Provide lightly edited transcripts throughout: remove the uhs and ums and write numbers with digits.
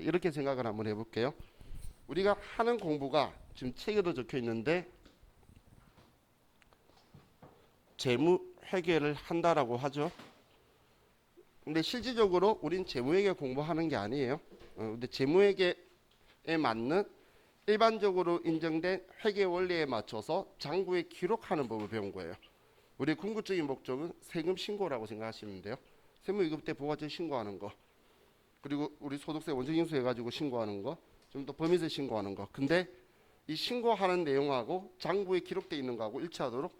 이렇게 생각을 한번 해볼게요. 우리가 하는 공부가 지금 책에도 적혀 있는데 재무 회계를 한다라고 하죠. 근데 실질적으로 우린 재무회계 공부하는 게 아니에요. 근데 재무회계에 맞는 일반적으로 인정된 회계 원리에 맞춰서 장부에 기록하는 법을 배운 거예요. 우리 궁극적인 목적은 세금 신고라고 생각하시면 돼요. 세무이급 때 부가세 신고하는 거, 그리고 우리 소득세 원칙인수 해가지고 신고하는 거, 좀 더 범위세 신고하는 거. 근데 이 신고하는 내용하고 장부에 기록되어 있는 거하고 일치하도록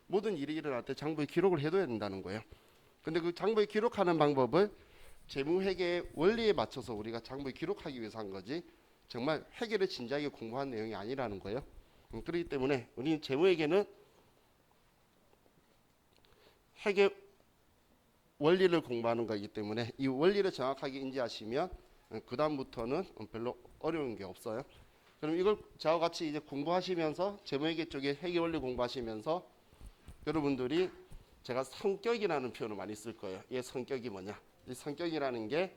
모든 일이 일어날 때 장부에 기록을 해둬야 된다는 거예요. 근데 그 장부에 기록하는 방법을 재무회계의 원리에 맞춰서 우리가 장부에 기록하기 위해서 한 거지 정말 회계를 진지하게 공부한 내용이 아니라는 거예요. 그렇기 때문에 우리는 재무회계는 회계 원리를 공부하는 거기 때문에 이 원리를 정확하게 인지하시면 그 다음부터는 별로 어려운 게 없어요. 그럼 이걸 저와 같이 이제 공부하시면서 재무회계 쪽에 회계 원리 공부하시면서 여러분들이 제가 성격이라는 표현을 많이 쓸 거예요. 이 성격이 뭐냐? 이 성격이라는 게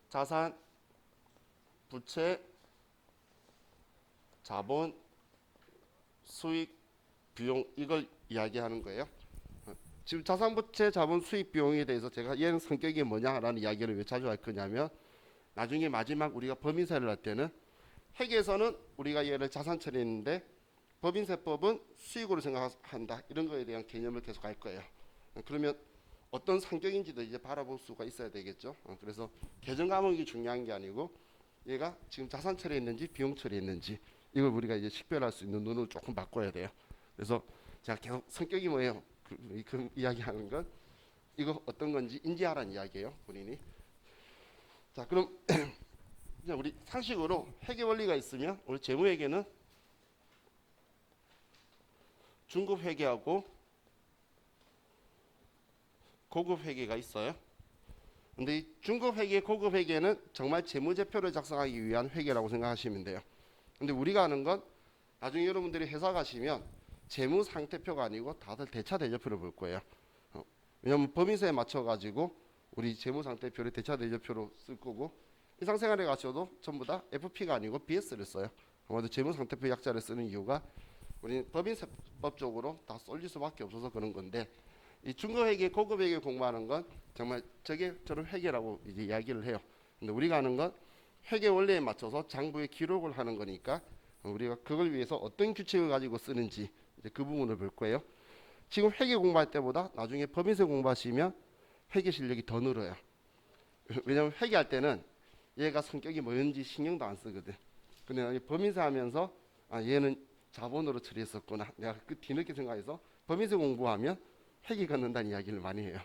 자산, 부채, 자본, 수익, 비용 이걸 이야기하는 거예요. 지금 자산, 부채, 자본, 수익, 비용에 대해서 제가 얘는 성격이 뭐냐라는 이야기를 왜 자주 할 거냐면 나중에 마지막 우리가 법인세를 할 때는 회계에서는 우리가 얘를 자산 처리했는데 법인세법은 수익으로 생각한다. 이런 거에 대한 개념을 계속 할 거예요. 그러면 어떤 성격인지도 이제 바라볼 수가 있어야 되겠죠. 그래서 계정 과목이 중요한 게 아니고 얘가 지금 자산 처리했는지 비용 처리했는지 이걸 우리가 이제 식별할 수 있는 눈을 조금 바꿔야 돼요. 그래서 제가 계속 성격이 뭐예요? 그 이야기하는 건 이거 어떤 건지 인지하라는 이야기예요, 본인이. 자, 그럼 우리 상식으로 회계 원리가 있으면 우리 재무회계는 중급 회계하고 고급 회계가 있어요. 근데 이 중급 회계, 고급 회계는 정말 재무제표를 작성하기 위한 회계라고 생각하시면 돼요. 근데 우리가 하는 건 나중에 여러분들이 회사 가시면 재무 상태표가 아니고 다들 대차 대조표를 볼 거예요. 왜냐면 법인세에 맞춰 가지고 우리 재무 상태표를 대차 대조표로 쓸 거고 일상생활에 가셔도 전부 다 FP가 아니고 BS를 써요. 아마도 재무 상태표 약자를 쓰는 이유가 우리는 법인세법적으로 다 쏠릴 수밖에 없어서 그런 건데 이 중급회계, 고급회계 공부하는 건 정말 저런 회계라고 이제 이야기를 해요. 근데 우리가 하는 건 회계 원리에 맞춰서 장부에 기록을 하는 거니까 우리가 그걸 위해서 어떤 규칙을 가지고 쓰는지 이제 그 부분을 볼 거예요. 지금 회계 공부할 때보다 나중에 법인세 공부하시면 회계 실력이 더 늘어요. 왜냐면 회계할 때는 얘가 성격이 뭐였는지 신경도 안 쓰거든. 근데 법인세 하면서 아 얘는 자본으로 처리했었구나. 내가 그 뒤늦게 생각해서 법인세 공부하면 회계 걷는다는 이야기를 많이 해요.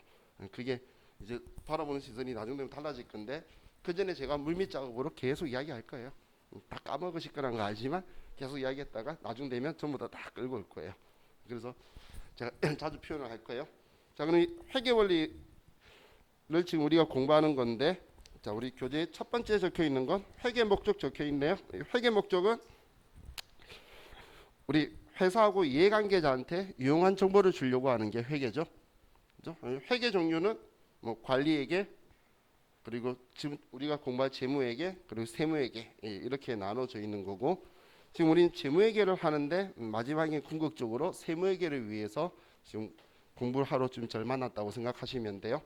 그게 이제 바라보는 시선이 나중 되면 달라질 건데 그 전에 제가 물밑 작업으로 계속 이야기할 거예요. 다 까먹으실 거란 거 알지만 계속 이야기했다가 나중 되면 전부 다 끌고 올 거예요. 그래서 제가 자주 표현을 할 거예요. 자, 그럼 이 회계 원리를 지금 우리가 공부하는 건데 자, 우리 교재에 첫 번째 적혀 있는 건 회계 목적 적혀 있네요. 회계 목적은 우리 회사하고 이해관계자한테 유용한 정보를 주려고 하는 게 회계죠. 그죠? 회계 종류는 뭐 관리회계 그리고 지금 우리가 공부할 재무회계 그리고 세무회계 이렇게 나눠져 있는 거고 지금 우리는 재무회계를 하는데 마지막에 궁극적으로 세무회계를 위해서 지금 공부를 하러 좀 절만났다고 생각하시면 돼요.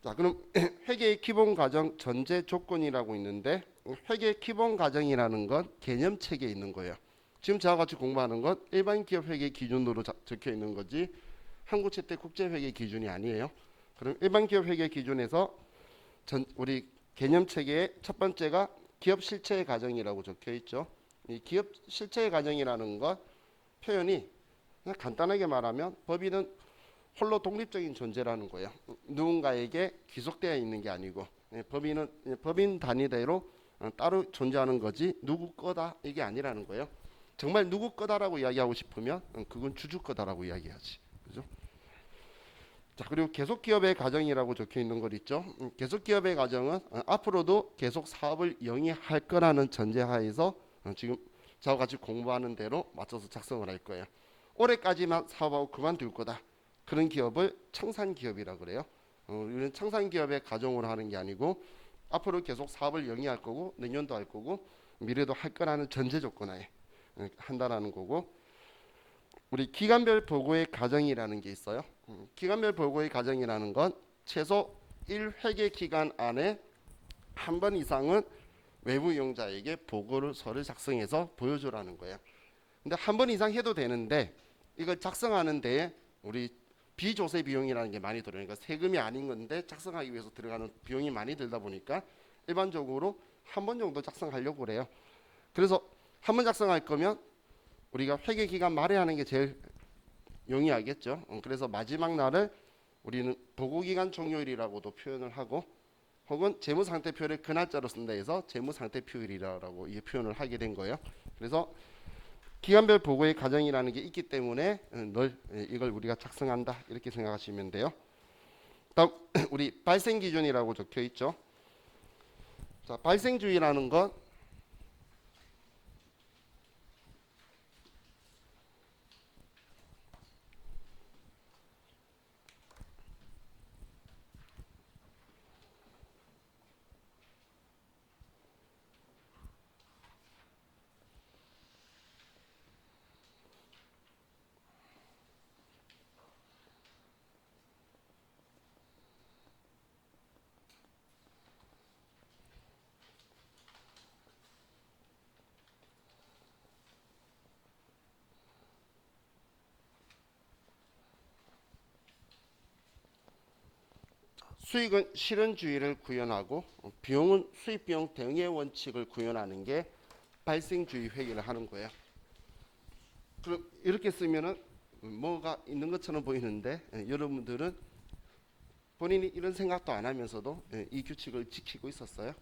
자, 그럼 회계의 기본 과정 전제 조건이라고 있는데 회계 기본 과정이라는 건 개념 책에 있는 거예요. 지금 저와 같이 공부하는 건 일반 기업 회계 기준으로 적혀 있는 거지 한국채택 국제회계 기준이 아니에요. 그럼 일반 기업 회계 기준에서 우리 개념 체계의 첫 번째가 기업 실체의 과정이라고 적혀 있죠. 이 기업 실체의 과정이라는 것 표현이 그냥 간단하게 말하면 법인은 홀로 독립적인 존재라는 거예요. 누군가에게 귀속되어 있는 게 아니고 법인은 법인 단위대로 따로 존재하는 거지 누구 거다 이게 아니라는 거예요. 정말 누구 거다라고 이야기하고 싶으면 그건 주주 거다라고 이야기하지. 그죠? 자, 그리고 계속 기업의 과정이라고 적혀 있는 것 있죠. 계속 기업의 과정은 앞으로도 계속 사업을 영위할 거라는 전제하에서 지금 저와 같이 공부하는 대로 맞춰서 작성을 할 거예요. 올해까지만 사업하고 그만둘 거다. 그런 기업을 청산 기업이라 그래요. 우리는 청산 기업의 가정으로 하는 게 아니고 앞으로 계속 사업을 영위할 거고 내년도 할 거고 미래도 할 거라는 전제 조건하에 한다라는 거고, 우리 기간별 보고의 과정이라는 게 있어요. 기간별 보고의 과정이라는 건 최소 1회계 기간 안에 한 번 이상은 외부 이용자에게 보고서를 작성해서 보여주라는 거예요. 근데 한 번 이상 해도 되는데 이걸 작성하는 데에 우리 비조세 비용이라는 게 많이 들어요. 그러니까 세금이 아닌 건데 작성하기 위해서 들어가는 비용이 많이 들다 보니까 일반적으로 한 번 정도 작성하려고 그래요. 그래서 한 번 작성할 거면 우리가 회계 기간 말에 하는 게 제일 용이하겠죠. 그래서 마지막 날을 우리는 보고 기간 종료일이라고도 표현을 하고, 혹은 재무상태표를 그 날짜로 쓴다 해서 재무상태표일이라고 이 표현을 하게 된 거예요. 그래서 기간별 보고의 과정이라는 게 있기 때문에 이걸 우리가 작성한다 이렇게 생각하시면 돼요. 다음 우리 발생 기준이라고 적혀 있죠. 자, 발생주의라는 건 수익은 실현주의를 구현하고 비용은 수익비용 대응의 원칙을 구현하는 게 발생주의 회계를 하는 거예요. 그럼 이렇게 쓰면은 뭐가 있는 것처럼 보이는데 여러분들은 본인이 이런 생각도 안 하면서도 이 규칙을 지키고 있었어요.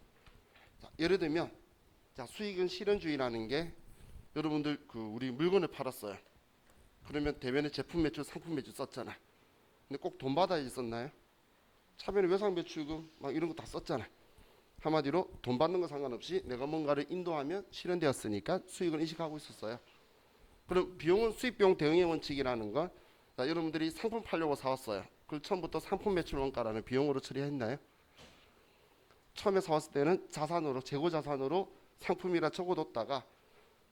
자, 예를 들면 자, 수익은 실현주의라는 게 여러분들 우리 물건을 팔았어요. 그러면 대면에 제품 매출, 상품 매출 썼잖아. 근데 꼭 돈 받아야지 썼나요? 차변에 외상 매출금 막 이런 거 다 썼잖아. 한마디로 돈 받는 거 상관없이 내가 뭔가를 인도하면 실현되었으니까 수익을 인식하고 있었어요. 그럼 비용은 수익비용 대응의 원칙이라는 건, 자, 여러분들이 상품 팔려고 사왔어요. 그걸 처음부터 상품 매출 원가라는 비용으로 처리했나요? 처음에 사왔을 때는 자산으로, 재고 자산으로 상품이라 적어뒀다가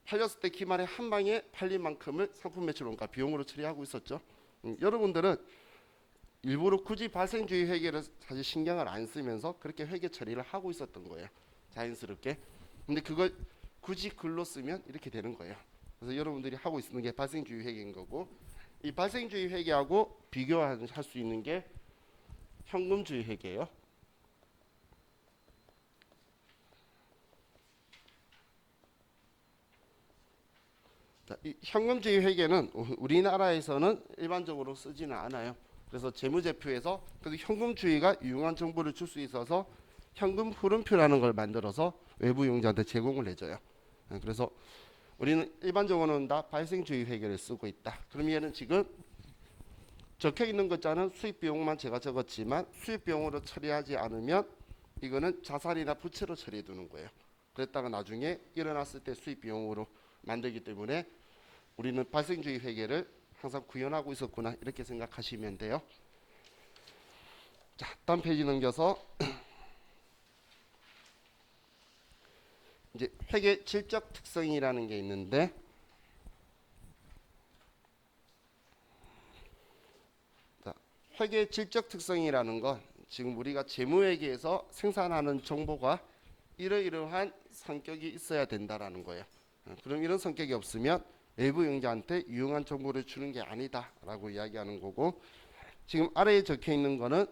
팔렸을 때 기말에 한 방에 팔린 만큼을 상품 매출 원가 비용으로 처리하고 있었죠. 여러분들은 일부러 굳이 발생주의 회계를 사실 신경을 안 쓰면서 그렇게 회계 처리를 하고 있었던 거예요. 자연스럽게. 근데 그걸 굳이 글로 쓰면 이렇게 되는 거예요. 그래서 여러분들이 하고 있는 게 발생주의 회계인 거고, 이 발생주의 회계하고 비교할 수 있는 게 현금주의 회계예요. 자, 이 현금주의 회계는 우리나라에서는 일반적으로 쓰지는 않아요. 그래서 재무제표에서 그래도 현금주의가 유용한 정보를 줄 수 있어서 현금 흐름표라는 걸 만들어서 외부 이용자한테 제공을 해줘요. 그래서 우리는 일반적으로는 다 발생주의 회계를 쓰고 있다. 그럼 얘는 지금 적혀 있는 것자는 수익 비용만 제가 적었지만 수익 비용으로 처리하지 않으면 이거는 자산이나 부채로 처리해 두는 거예요. 그랬다가 나중에 일어났을 때 수익 비용으로 만들기 때문에 우리는 발생주의 회계를 항상 구현하고 있었구나 이렇게 생각하시면 돼요. 자, 다음 페이지 넘겨서 이제 회계 질적 특성이라는 게 있는데, 자, 회계 질적 특성이라는 건 지금 우리가 재무회계에서 생산하는 정보가 이러이러한 성격이 있어야 된다라는 거예요. 그럼 이런 성격이 없으면 외부 이용자한테 유용한 정보를 주는 게 아니다라고 이야기하는 거고, 지금 아래에 적혀 있는 거는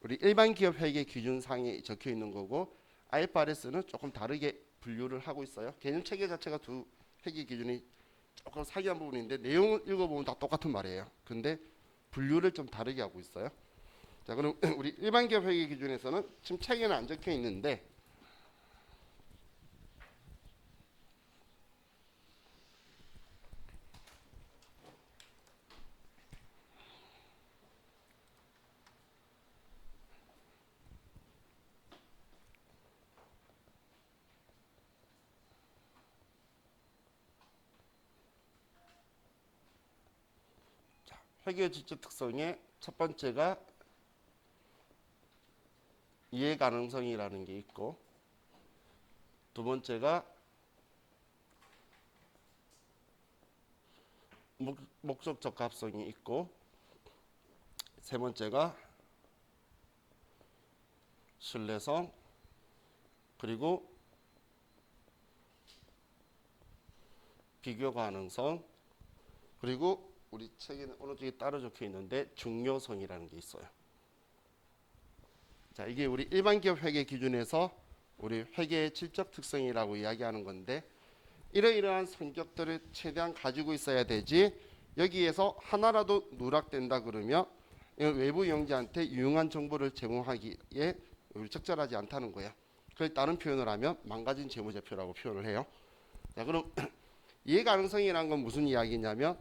우리 일반 기업 회계 기준상에 적혀 있는 거고, IFRS는 조금 다르게 분류를 하고 있어요. 개념 체계 자체가 두 회계 기준이 조금 사기한 부분인데 내용을 읽어보면 다 똑같은 말이에요. 근데 분류를 좀 다르게 하고 있어요. 자, 그럼 우리 일반 기업 회계 기준에서는 지금 책에는 안 적혀 있는데 회계 질적 특성의 첫 번째가 이해 가능성이라는 게 있고, 두 번째가 목적 적합성이 있고, 세 번째가 신뢰성, 그리고 비교 가능성, 그리고 우리 책에는 오른쪽에 따로 적혀 있는데 중요성이라는 게 있어요. 자, 이게 우리 일반 기업 회계 기준에서 우리 회계의 질적 특성이라고 이야기하는 건데, 이러이러한 성격들을 최대한 가지고 있어야 되지, 여기에서 하나라도 누락된다 그러면 외부 영지한테 유용한 정보를 제공하기에 적절하지 않다는 거예요. 그래서 다른 표현을 하면 망가진 재무제표라고 표현을 해요. 자, 그럼 이해 가능성이라는 건 무슨 이야기냐면,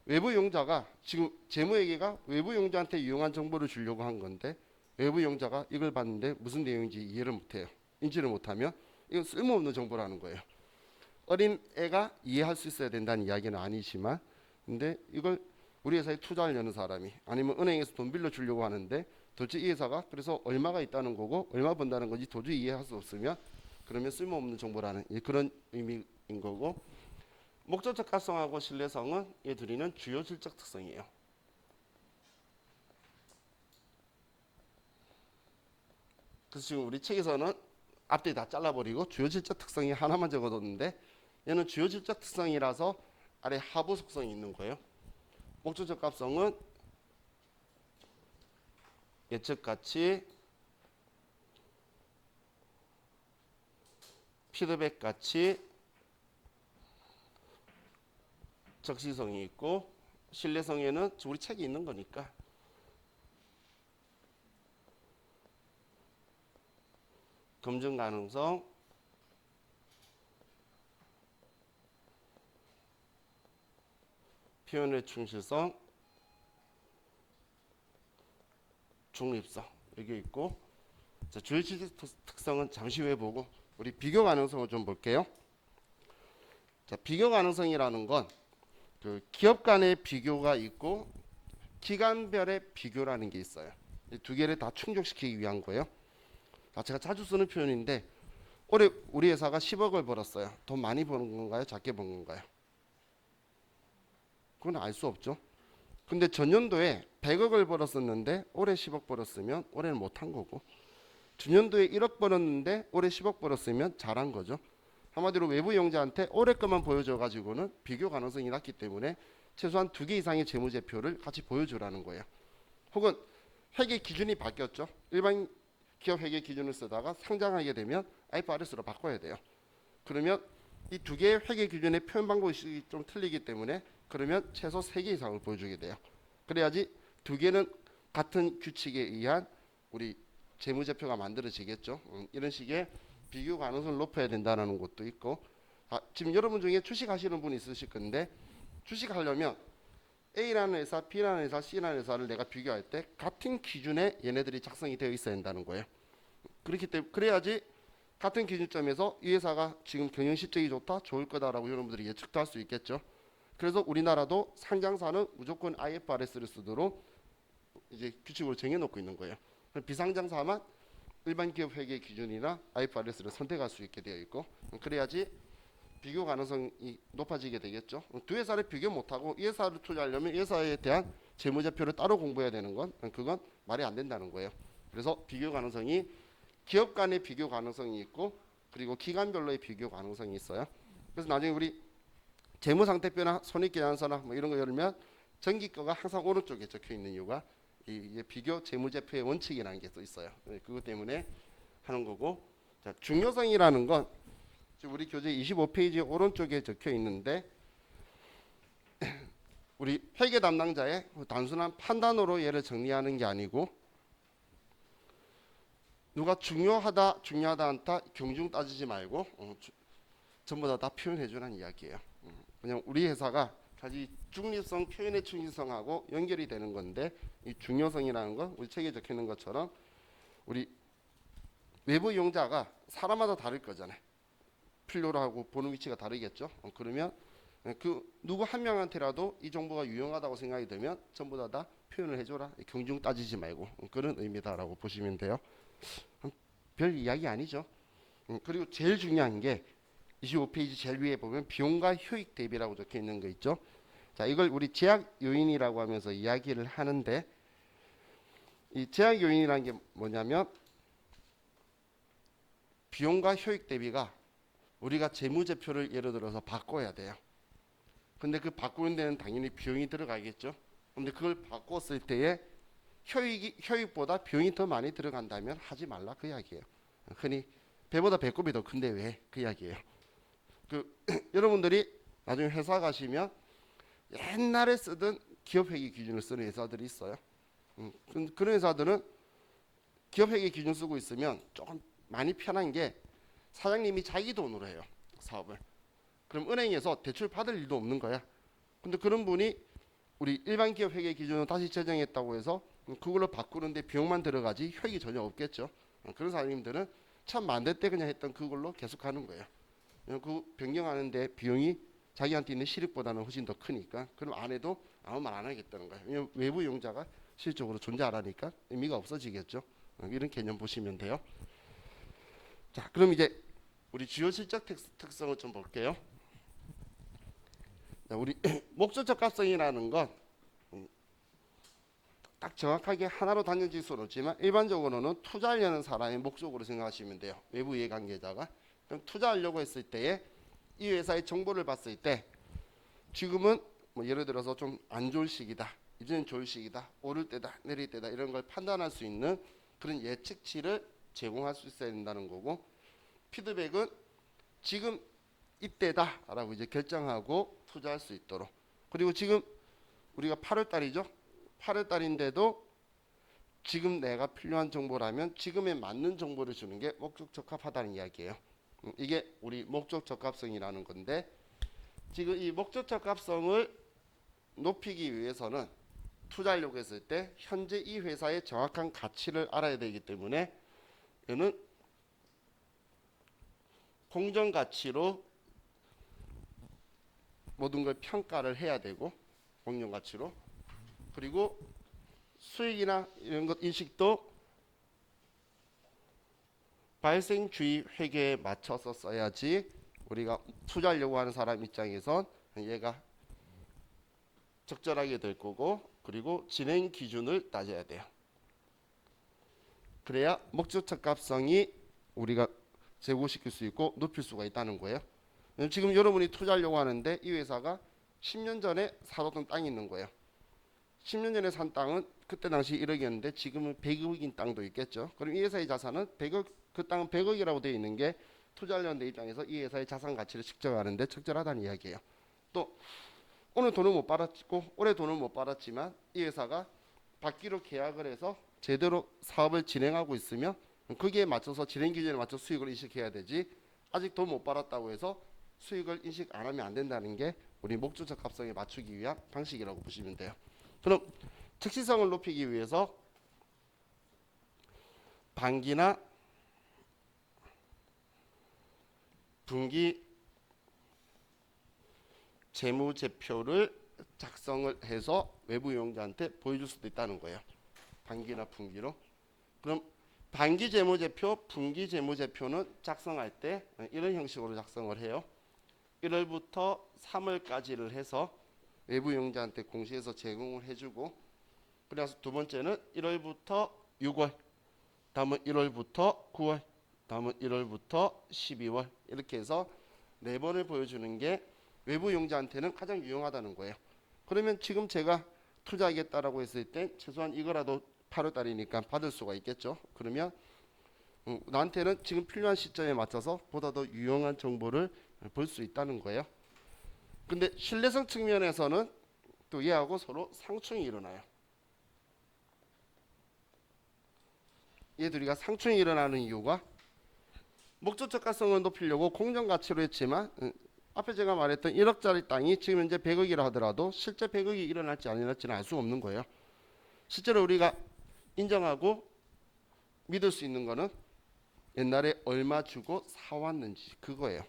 외부 용자가 지금 재무회계가 외부 용자한테 유용한 정보를 주려고 한 건데, 외부 용자가 이걸 봤는데 무슨 내용인지 이해를 못해요. 인지를 못하면 이건 쓸모없는 정보라는 거예요. 어린 애가 이해할 수 있어야 된다는 이야기는 아니지만, 근데 이걸 우리 회사에 투자하려는 사람이 아니면 은행에서 돈 빌려 주려고 하는데, 도대체 이 회사가 그래서 얼마가 있다는 거고 얼마 번다는 건지 도저히 이해할 수 없으면, 그러면 쓸모없는 정보라는 그런 의미인 거고, 목적 적합성하고 신뢰성은 이 둘이는 주요 질적 특성이에요. 그래서 지금 우리 책에서는 앞뒤 다 잘라버리고 주요 질적 특성이 하나만 적어뒀는데, 얘는 주요 질적 특성이라서 아래 하부 속성이 있는 거예요. 목적 적합성은 예측 가치, 피드백 가치, 적시성이 있고, 신뢰성에는 우리 책에 있는 거니까 검증 가능성, 표현의 충실성, 중립성 여기 있고, 자, 주요 질적 특성은 잠시 후에 보고 우리 비교 가능성을 좀 볼게요. 자, 비교 가능성이라는 건 그 기업 간의 비교가 있고 기간별의 비교라는 게 있어요. 이 두 개를 다 충족시키기 위한 거예요. 자, 제가 자주 쓰는 표현인데, 올해 우리 회사가 10억을 벌었어요. 돈 많이 버는 건가요? 작게 번 건가요? 그건 알 수 없죠. 근데 전년도에 100억을 벌었었는데 올해 10억 벌었으면 올해는 못한 거고, 전년도에 1억 벌었는데 올해 10억 벌었으면 잘한 거죠. 한마디로 외부 영자한테 올해 것만 보여줘 가지고는 비교 가능성이 낮기 때문에 최소한 2개 이상의 재무제표를 같이 보여주라는 거예요. 혹은 회계 기준이 바뀌었죠. 일반 기업 회계 기준을 쓰다가 상장하게 되면 IFRS로 바꿔야 돼요. 그러면 이 2개의 회계 기준의 표현 방법이 좀 틀리기 때문에, 그러면 최소 3개 이상을 보여주게 돼요. 그래야지 2개는 같은 규칙에 의한 우리 재무제표가 만들어지겠죠. 이런 식의 비교 가능성을 높여야 된다는 것도 있고, 지금 여러분 중에 주식하시는 분이 있으실 건데, 주식하려면 A라는 회사, B라는 회사, C라는 회사를 내가 비교할 때 같은 기준에 얘네들이 작성이 되어 있어야 한다는 거예요. 그렇기 때문에 그래야지 같은 기준점에서 이 회사가 지금 경영 실적이 좋다, 좋을 거다라고 여러분들이 예측도 할 수 있겠죠. 그래서 우리나라도 상장사는 무조건 IFRS를 쓰도록 이제 규칙으로 정해놓고 있는 거예요. 비상장사만 일반 기업 회계 기준이나 IFRS를 선택할 수 있게 되어 있고, 그래야지 비교 가능성이 높아지게 되겠죠. 두 회사를 비교 못하고 이 회사를 투자하려면 이 회사에 대한 재무제표를 따로 공부해야 되는 건, 그건 말이 안 된다는 거예요. 그래서 비교 가능성이 기업 간의 비교 가능성이 있고, 그리고 기간별로의 비교 가능성이 있어요. 그래서 나중에 우리 재무상태표나 손익계산서나 뭐 이런 거 열면 전기 거가 항상 오른쪽에 적혀 있는 이유가 이게 비교 재무제표의 원칙이라는 게 또 있어요. 그것 때문에 하는 거고, 자, 중요성이라는 건 우리 교재 25페이지 오른쪽에 적혀 있는데, 우리 회계 담당자의 단순한 판단으로 얘를 정리하는 게 아니고, 누가 중요하다 중요하다 않다 경중 따지지 말고 전부 다 표현해 주라는 이야기예요. 그냥 우리 회사가 가지 중립성, 표현의 충실성하고 연결이 되는 건데, 이 중요성이라는 건 우리 책에 적혀 있는 것처럼 우리 외부 이용자가 사람마다 다를 거잖아요. 필요로 하고 보는 위치가 다르겠죠. 그러면 그 누구 한 명한테라도 이 정보가 유용하다고 생각이 되면 전부 다 표현을 해줘라. 경중 따지지 말고 그런 의미다라고 보시면 돼요. 별 이야기 아니죠. 그리고 제일 중요한 게 25페이지 제일 위에 보면 비용과 효익 대비라고 적혀 있는 거 있죠. 자, 이걸 우리 제약 요인이라고 하면서 이야기를 하는데, 이 제약 요인이라는 게 뭐냐면 비용과 효익 대비가 우리가 재무제표를 예를 들어서 바꿔야 돼요. 근데 그 바꾸는 데는 당연히 비용이 들어가겠죠. 근데 그걸 바꿨을 때에 효익보다 비용이 더 많이 들어간다면 하지 말라 그 이야기예요. 흔히 배보다 배꼽이 더 큰데 왜 그 이야기예요. 여러분들이 나중에 회사 가시면 옛날에 쓰던 기업회계 기준을 쓰는 회사들이 있어요. 그런 회사들은 기업회계 기준 쓰고 있으면 조금 많이 편한 게 사장님이 자기 돈으로 해요, 사업을. 그럼 은행에서 대출 받을 일도 없는 거야. 근데 그런 분이 우리 일반 기업 회계 기준을 다시 제정했다고 해서 그걸로 바꾸는데 비용만 들어가지 효익이 전혀 없겠죠. 그런 사장님들은 참 만들 때 그냥 했던 그걸로 계속 하는 거예요. 그 변경하는데 비용이 자기한테 있는 실익보다는 훨씬 더 크니까 그럼 안 해도 아무 말 안 하겠다는 거예요. 왜냐면 외부 용자가 실질적으로 존재 안 하니까 의미가 없어지겠죠. 이런 개념 보시면 돼요. 자, 그럼 이제 우리 주요 실적 특성을 좀 볼게요. 자, 우리 목적적 합성이라는 건 딱 정확하게 하나로 단정질 수는 없지만 일반적으로는 투자하려는 사람의 목적으로 생각하시면 돼요. 외부 이해관계자가. 그럼 투자하려고 했을 때에 이 회사의 정보를 봤을 때 지금은 뭐 예를 들어서 좀 안 좋을 시기다, 이제는 좋을 시기다, 오를 때다, 내릴 때다 이런 걸 판단할 수 있는 그런 예측치를 제공할 수 있어야 된다는 거고, 피드백은 지금 이때다라고 이제 결정하고 투자할 수 있도록. 그리고 지금 우리가 8월 달이죠. 8월 달인데도 지금 내가 필요한 정보라면 지금에 맞는 정보를 주는 게 목적 적합하다는 이야기예요. 이게 우리 목적 적합성이라는 건데, 지금 이 목적 적합성을 높이기 위해서는 투자하려고 했을 때 현재 이 회사의 정확한 가치를 알아야 되기 때문에 이는 공정 가치로 모든 걸 평가를 해야 되고, 공정 가치로. 그리고 수익이나 이런 것 인식도 발생주의 회계에 맞춰서 써야지 우리가 투자하려고 하는 사람 입장에선 얘가 적절하게 될 거고, 그리고 진행 기준을 따져야 돼요. 그래야 목적 적합성이 우리가 제고시킬 수 있고 높일 수가 있다는 거예요. 지금 여러분이 투자하려고 하는데 이 회사가 10년 전에 사뒀던 땅이 있는 거예요. 10년 전에 산 땅은 그때 당시 1억이었는데 지금은 100억인 땅도 있겠죠. 그럼 이 회사의 자산은 100억, 그 땅은 100억이라고 되어 있는 게 투자하려는 데 입장에서 이 회사의 자산 가치를 측정하는데 적절하다는 이야기예요. 또 오늘 돈을 못 받았고 올해 돈을 못 받았지만 이 회사가 받기로 계약을 해서 제대로 사업을 진행하고 있으면 거기에 맞춰서 진행 기준에 맞춰 수익을 인식해야 되지, 아직 돈 못 받았다고 해서 수익을 인식 안 하면 안 된다는 게 우리 목적 적합성에 맞추기 위한 방식이라고 보시면 돼요. 그럼 특시성을 높이기 위해서 반기나 분기 재무제표를 작성을 해서 외부 이용자한테 보여줄 수도 있다는 거예요. 반기나 분기로. 그럼 반기 재무제표, 분기 재무제표는 작성할 때 이런 형식으로 작성을 해요. 1월부터 3월까지를 해서 외부 이용자한테 공시해서 제공을 해주고, 그래서 두 번째는 1월부터 6월, 다음은 1월부터 9월, 다음은 1월부터 12월 이렇게 해서 4번을 보여주는 게 외부 이용자한테는 가장 유용하다는 거예요. 그러면 지금 제가 투자하겠다라고 했을 때 최소한 이거라도 8월 달이니까 받을 수가 있겠죠. 그러면 나한테는 지금 필요한 시점에 맞춰서 보다 더 유용한 정보를 볼 수 있다는 거예요. 근데 신뢰성 측면에서는 또 얘하고 서로 상충이 일어나요. 얘 둘이가 상충이 일어나는 이유가 목적 적합성을 높이려고 공정 가치로 했지만 앞에 제가 말했던 1억짜리 땅이 지금 현재 100억이라 하더라도 실제 100억이 일어날지 안 일어날지는 알 수 없는 거예요. 실제로 우리가 인정하고 믿을 수 있는 거는 옛날에 얼마 주고 사왔는지 그거예요.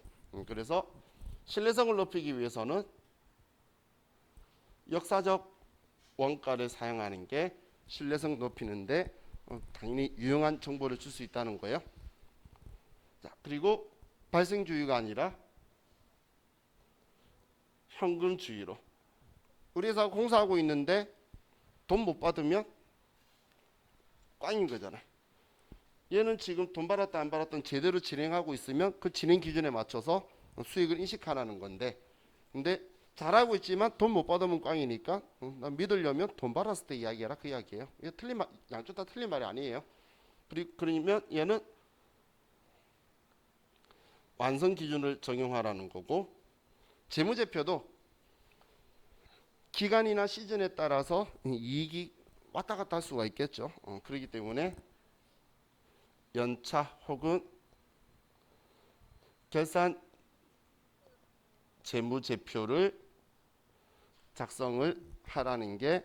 그래서 신뢰성을 높이기 위해서는 역사적 원가를 사용하는 게 신뢰성 높이는데 당연히 유용한 정보를 줄 수 있다는 거예요. 자, 그리고 발생주의가 아니라 현금주의로. 우리 회사가 공사하고 있는데 돈 못 받으면 꽝인 거잖아요. 얘는 지금 돈 받았다 안 받았던 제대로 진행하고 있으면 그 진행 기준에 맞춰서 수익을 인식하라는 건데, 근데 잘하고 있지만 돈 못 받으면 꽝이니까 난 믿으려면 돈 받았을 때 이야기해라, 그 이야기예요. 이게 틀린 말, 양쪽 다 틀린 말이 아니에요. 그러면 얘는 완성 기준을 적용하라는 거고, 재무제표도 기간이나 시즌에 따라서 이익이 왔다 갔다 할 수가 있겠죠. 그렇기 때문에 연차 혹은 결산 재무제표를 작성을 하라는 게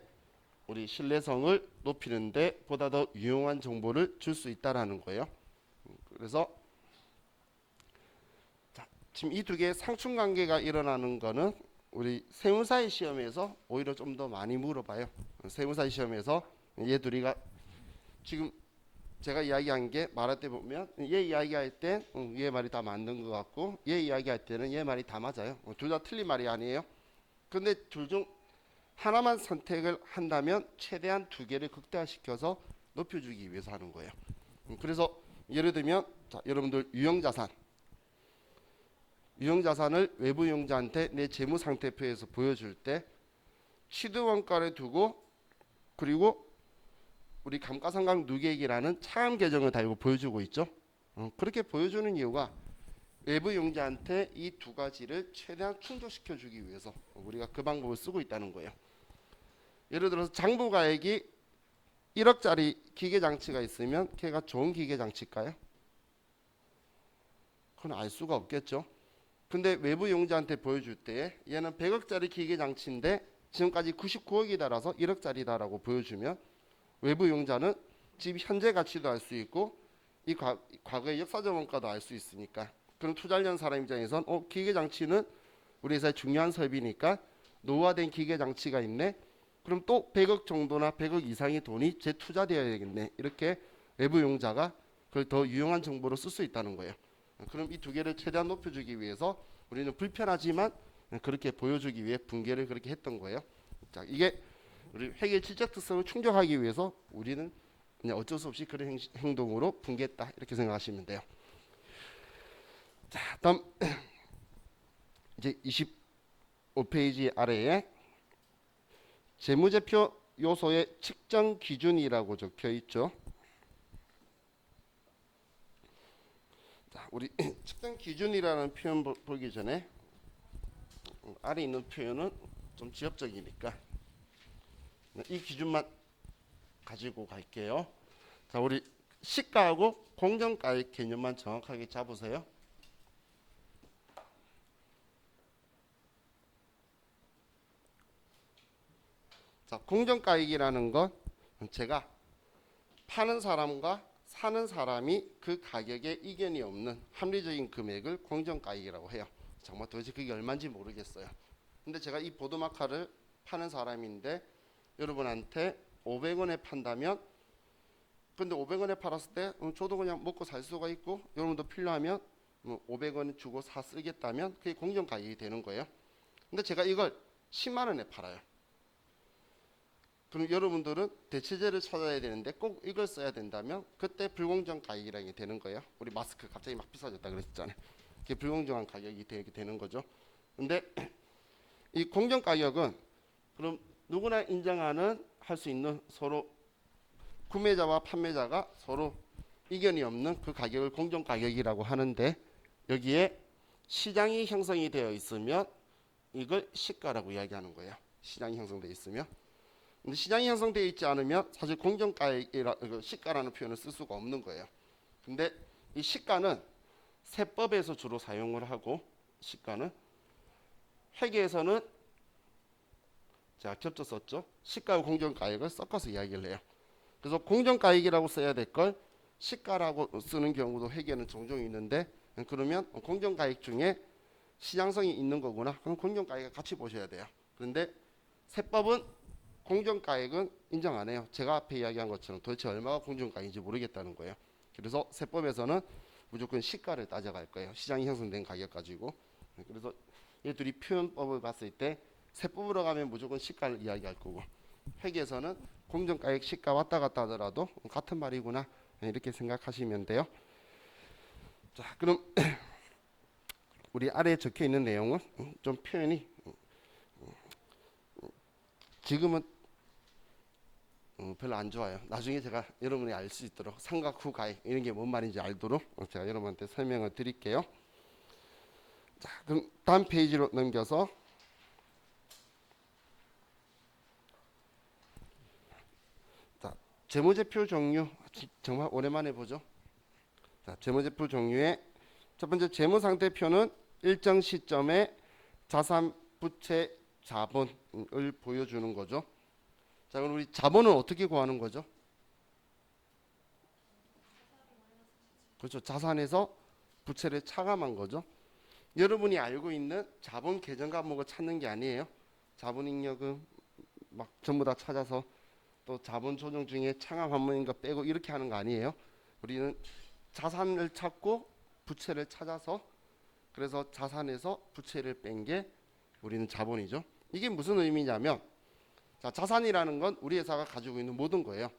우리 신뢰성을 높이는데 보다 더 유용한 정보를 줄 수 있다라는 거예요. 그래서 자, 지금 이 두 개의 상충관계가 일어나는 거는 우리 세무사의 시험에서 오히려 좀 더 많이 물어봐요. 세무사의 시험에서 얘 둘이가 지금 제가 이야기한 게 말할 때 보면 얘 이야기할 때 얘 말이 다 맞는 것 같고, 얘 이야기할 때는 얘 말이 다 맞아요. 둘 다 틀린 말이 아니에요. 근데 둘 중 하나만 선택을 한다면 최대한 두 개를 극대화시켜서 높여주기 위해서 하는 거예요. 그래서 예를 들면 자, 여러분들 유형자산을 외부 이용자한테 내 재무상태표에서 보여줄 때 취득원가를 두고 그리고 우리 감가상각 누계액이라는 차감 계정을 달고 보여주고 있죠. 그렇게 보여주는 이유가 외부 이용자한테 이 두 가지를 최대한 충족시켜 주기 위해서 우리가 그 방법을 쓰고 있다는 거예요. 예를 들어서 장부가액이 1억짜리 기계장치가 있으면 걔가 좋은 기계장치일까요? 그건 알 수가 없겠죠. 근데 외부 이용자한테 보여줄 때 얘는 100억짜리 기계장치인데 지금까지 99억이다라서 1억짜리다라고 보여주면 외부 이용자는 지금 현재 가치도 알 수 있고 이 과거의 역사적 원가도 알 수 있으니까, 그럼 투자하려는 사람 입장에선 기계장치는 우리 회사의 중요한 설비니까 노후화된 기계장치가 있네. 그럼 또 100억 정도나 100억 이상의 돈이 재투자되어야 되겠네. 이렇게 외부 이용자가 그걸 더 유용한 정보로 쓸 수 있다는 거예요. 그럼 이 두 개를 최대한 높여주기 위해서 우리는 불편하지만 그렇게 보여주기 위해 분개를 그렇게 했던 거예요. 자, 이게 우리 회계 질적 특성을 충족하기 위해서 우리는 그냥 어쩔 수 없이 그런 행동으로 분개했다, 이렇게 생각하시면 돼요. 자, 다음 이제 25페이지 아래에 재무제표 요소의 측정 기준이라고 적혀 있죠. 자, 우리 측정 기준이라는 표현 보기 전에 아래 있는 표현은 좀 지엽적이니까 이 기준만 가지고 갈게요. 자, 우리 시가하고 공정가액 개념만 정확하게 잡으세요. 자, 공정가액이라는 건 제가 파는 사람과 사는 사람이 그 가격에 이견이 없는 합리적인 금액을 공정가액이라고 해요. 정말 도대체 그게 얼마인지 모르겠어요. 근데 제가 이 보드마카를 파는 사람인데 여러분한테 500원에 판다면, 근데 500원에 팔았을 때 저도 그냥 먹고 살 수가 있고 여러분도 필요하면 500원 주고 사 쓰겠다면 그게 공정가액이 되는 거예요. 근데 제가 이걸 10만 원에 팔아요. 그럼 여러분들은 대체제를 찾아야 되는데 꼭 이걸 써야 된다면 그때 불공정 가격이라는 게 되는 거예요. 우리 마스크 갑자기 막 비싸졌다 그랬잖아요. 그게 불공정한 가격이 되게 되는 거죠. 근데 이 공정 가격은 그럼 누구나 인정하는 할 수 있는, 서로 구매자와 판매자가 서로 이견이 없는 그 가격을 공정 가격이라고 하는데, 여기에 시장이 형성이 되어 있으면 이걸 시가라고 이야기하는 거예요. 시장이 형성되어 있으면. 근데 시장이 형성되어 있지 않으면 사실 공정가액이라 시가라는 표현을 쓸 수가 없는 거예요. 근데 이 시가는 세법에서 주로 사용을 하고, 시가는 회계에서는 제가 겹쳐 썼죠. 시가와 공정가액을 섞어서 이야기를 해요. 그래서 공정가액이라고 써야 될 걸 시가라고 쓰는 경우도 회계는 종종 있는데, 그러면 공정가액 중에 시장성이 있는 거구나, 그럼 공정가액을 같이 보셔야 돼요. 그런데 세법은 공정가액은 인정 안 해요. 제가 앞에 이야기한 것처럼 도대체 얼마가 공정가액인지 모르겠다는 거예요. 그래서 세법에서는 무조건 시가를 따져갈 거예요. 시장이 형성된 가격 가지고. 그래서 이 둘이 표현법을 봤을 때 세법으로 가면 무조건 시가를 이야기할 거고, 회계에서는 공정가액 시가 왔다 갔다 하더라도 같은 말이구나 이렇게 생각하시면 돼요. 자, 그럼 우리 아래에 적혀 있는 내용은 좀 표현이 지금은 별로 안 좋아요. 나중에 제가 여러분이 알 수 있도록 상각 후 가액 이런 게 뭔 말인지 알도록 제가 여러분한테 설명을 드릴게요. 자, 그럼 다음 페이지로 넘겨서 자, 재무제표 종류 정말 오랜만에 보죠. 자, 재무제표 종류의 첫 번째 재무상태표는 일정 시점에 자산, 부채, 자본을 보여주는 거죠. 자, 그럼 우리 자본은 어떻게 구하는 거죠? 그렇죠. 자산에서 부채를 차감한 거죠. 여러분이 알고 있는 자본 계정 과목을 찾는 게 아니에요. 자본잉여금 막 전부 다 찾아서 또 자본 조정 중에 창합 한문인 거 빼고 이렇게 하는 거 아니에요. 우리는 자산을 찾고 부채를 찾아서, 그래서 자산에서 부채를 뺀 게 우리는 자본이죠. 이게 무슨 의미냐면, 자, 자산이라는 건 우리 회사가 가지고 있는 모든 거예요.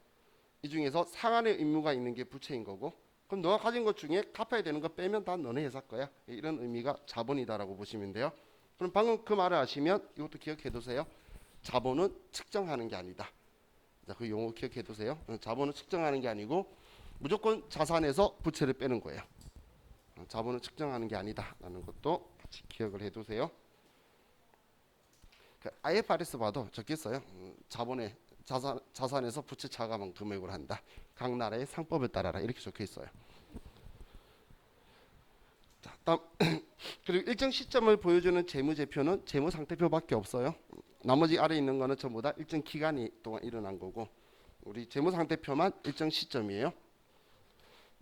이 중에서 상환의 의무가 있는 게 부채인 거고, 그럼 너가 가진 것 중에 갚아야 되는 거 빼면 다 너네 회사 거야. 이런 의미가 자본이다라고 보시면 돼요. 그럼 방금 그 말을 아시면 이것도 기억해 두세요. 자본은 측정하는 게 아니다. 자, 그 용어 기억해 두세요. 자본은 측정하는 게 아니고 무조건 자산에서 부채를 빼는 거예요. 자본은 측정하는 게 아니다라는 것도 같이 기억을 해 두세요. IFRS 봐도 적겠어요. 자본의 자산에서 부채 차감한 금액으로 한다. 각 나라의 상법을 따라라 이렇게 적혀 있어요. 자, 다음 그리고 일정 시점을 보여주는 재무제표는 재무상태표밖에 없어요. 나머지 아래 있는 거는 전부 다 일정 기간이 동안 일어난 거고, 우리 재무상태표만 일정 시점이에요.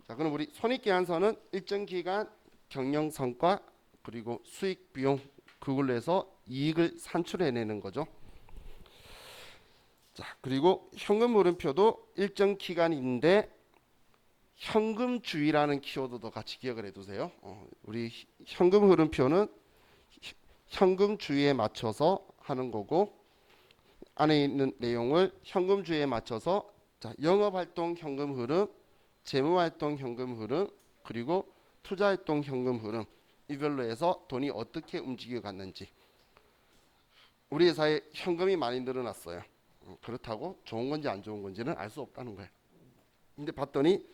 자, 그럼 우리 손익계산서는 일정 기간 경영 성과 그리고 수익 비용 그걸로 해서 이익을 산출해내는 거죠. 자, 그리고 현금 흐름표도 일정 기간인데 현금주의라는 키워드도 같이 기억을 해두세요. 우리 현금 흐름표는 현금주의에 맞춰서 하는 거고, 안에 있는 내용을 현금주의에 맞춰서 자, 영업활동 현금 흐름, 재무활동 현금 흐름, 그리고 투자활동 현금 흐름 이별로 해서 돈이 어떻게 움직여 갔는지. 우리 회사에 현금이 많이 늘어났어요. 그렇다고 좋은 건지 안 좋은 건지는 알 수 없다는 거예요. 근데 봤더니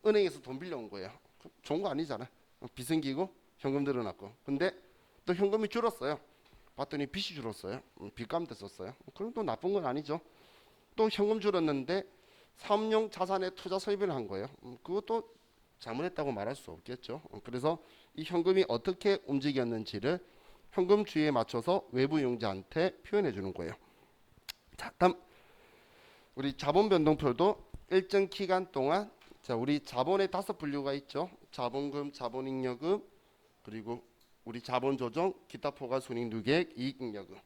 은행에서 돈 빌려온 거예요. 좋은 거 아니잖아. 빚 생기고 현금 늘어났고. 근데 또 현금이 줄었어요. 봤더니 빚이 줄었어요. 빚감 됐었어요. 그럼 또 나쁜 건 아니죠. 또 현금 줄었는데 사업용 자산에 투자 설비를 한 거예요. 그것도 잘못했다고 말할 수 없겠죠. 그래서 이 현금이 어떻게 움직였는지를 현금 주의에 맞춰서 외부 용자한테 표현해 주는 거예요. 자, 다음 우리 자본 변동표도 일정 기간 동안, 자, 우리 자본의 5분류가 있죠. 자본금, 자본잉여금, 그리고 우리 자본 조정, 기타 포괄 손익 누계액, 이익잉여금.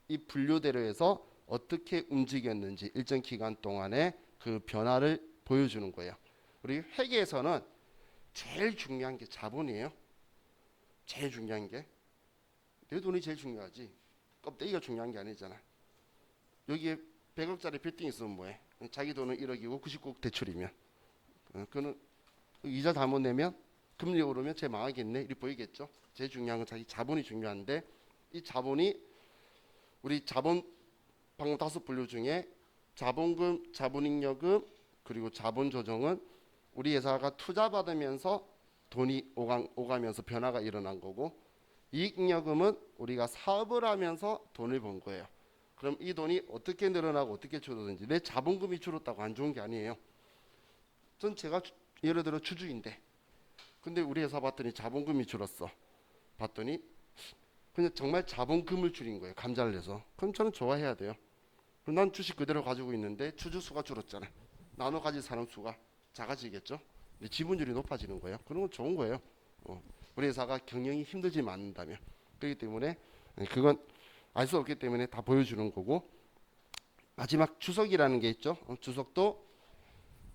이 분류대로 해서 어떻게 움직였는지 일정 기간 동안에 그 변화를 보여주는 거예요. 우리 회계에서는 제일 중요한 게 자본이에요. 제일 중요한 게 내 돈이 제일 중요하지. 껍데기가 중요한 게 아니잖아. 여기에 100억짜리 빌딩 있으면 뭐해? 자기 돈은 1억이고 99억 대출이면 그는 이자 잘못 내면 금리 오르면 쟤 망하겠네 이렇게 보이겠죠. 제일 중요한 건 자기 자본이 중요한데, 이 자본이 우리 자본 방금 5분류 중에 자본금, 자본잉여금, 그리고 자본조정은 우리 회사가 투자 받으면서 돈이 오가면서 변화가 일어난 거고, 이익잉여금은 우리가 사업을 하면서 돈을 번 거예요. 그럼 이 돈이 어떻게 늘어나고 어떻게 줄어드는지, 내 자본금이 줄었다고 안 좋은 게 아니에요. 전 제가 예를 들어 주주인데, 근데 우리 회사 봤더니 자본금이 줄었어. 봤더니 그냥 정말 자본금을 줄인 거예요. 감자를 내서. 그럼 저는 좋아해야 돼요. 그럼 난 주식 그대로 가지고 있는데 주주 수가 줄었잖아. 나눠 가질 사람 수가 작아지겠죠. 근데 지분율이 높아지는 거예요. 그런 건 좋은 거예요. 우리 회사가 경영이 힘들지 않는다면. 그렇기 때문에 그건 알 수 없기 때문에 다 보여주는 거고, 마지막 주석이라는 게 있죠. 주석도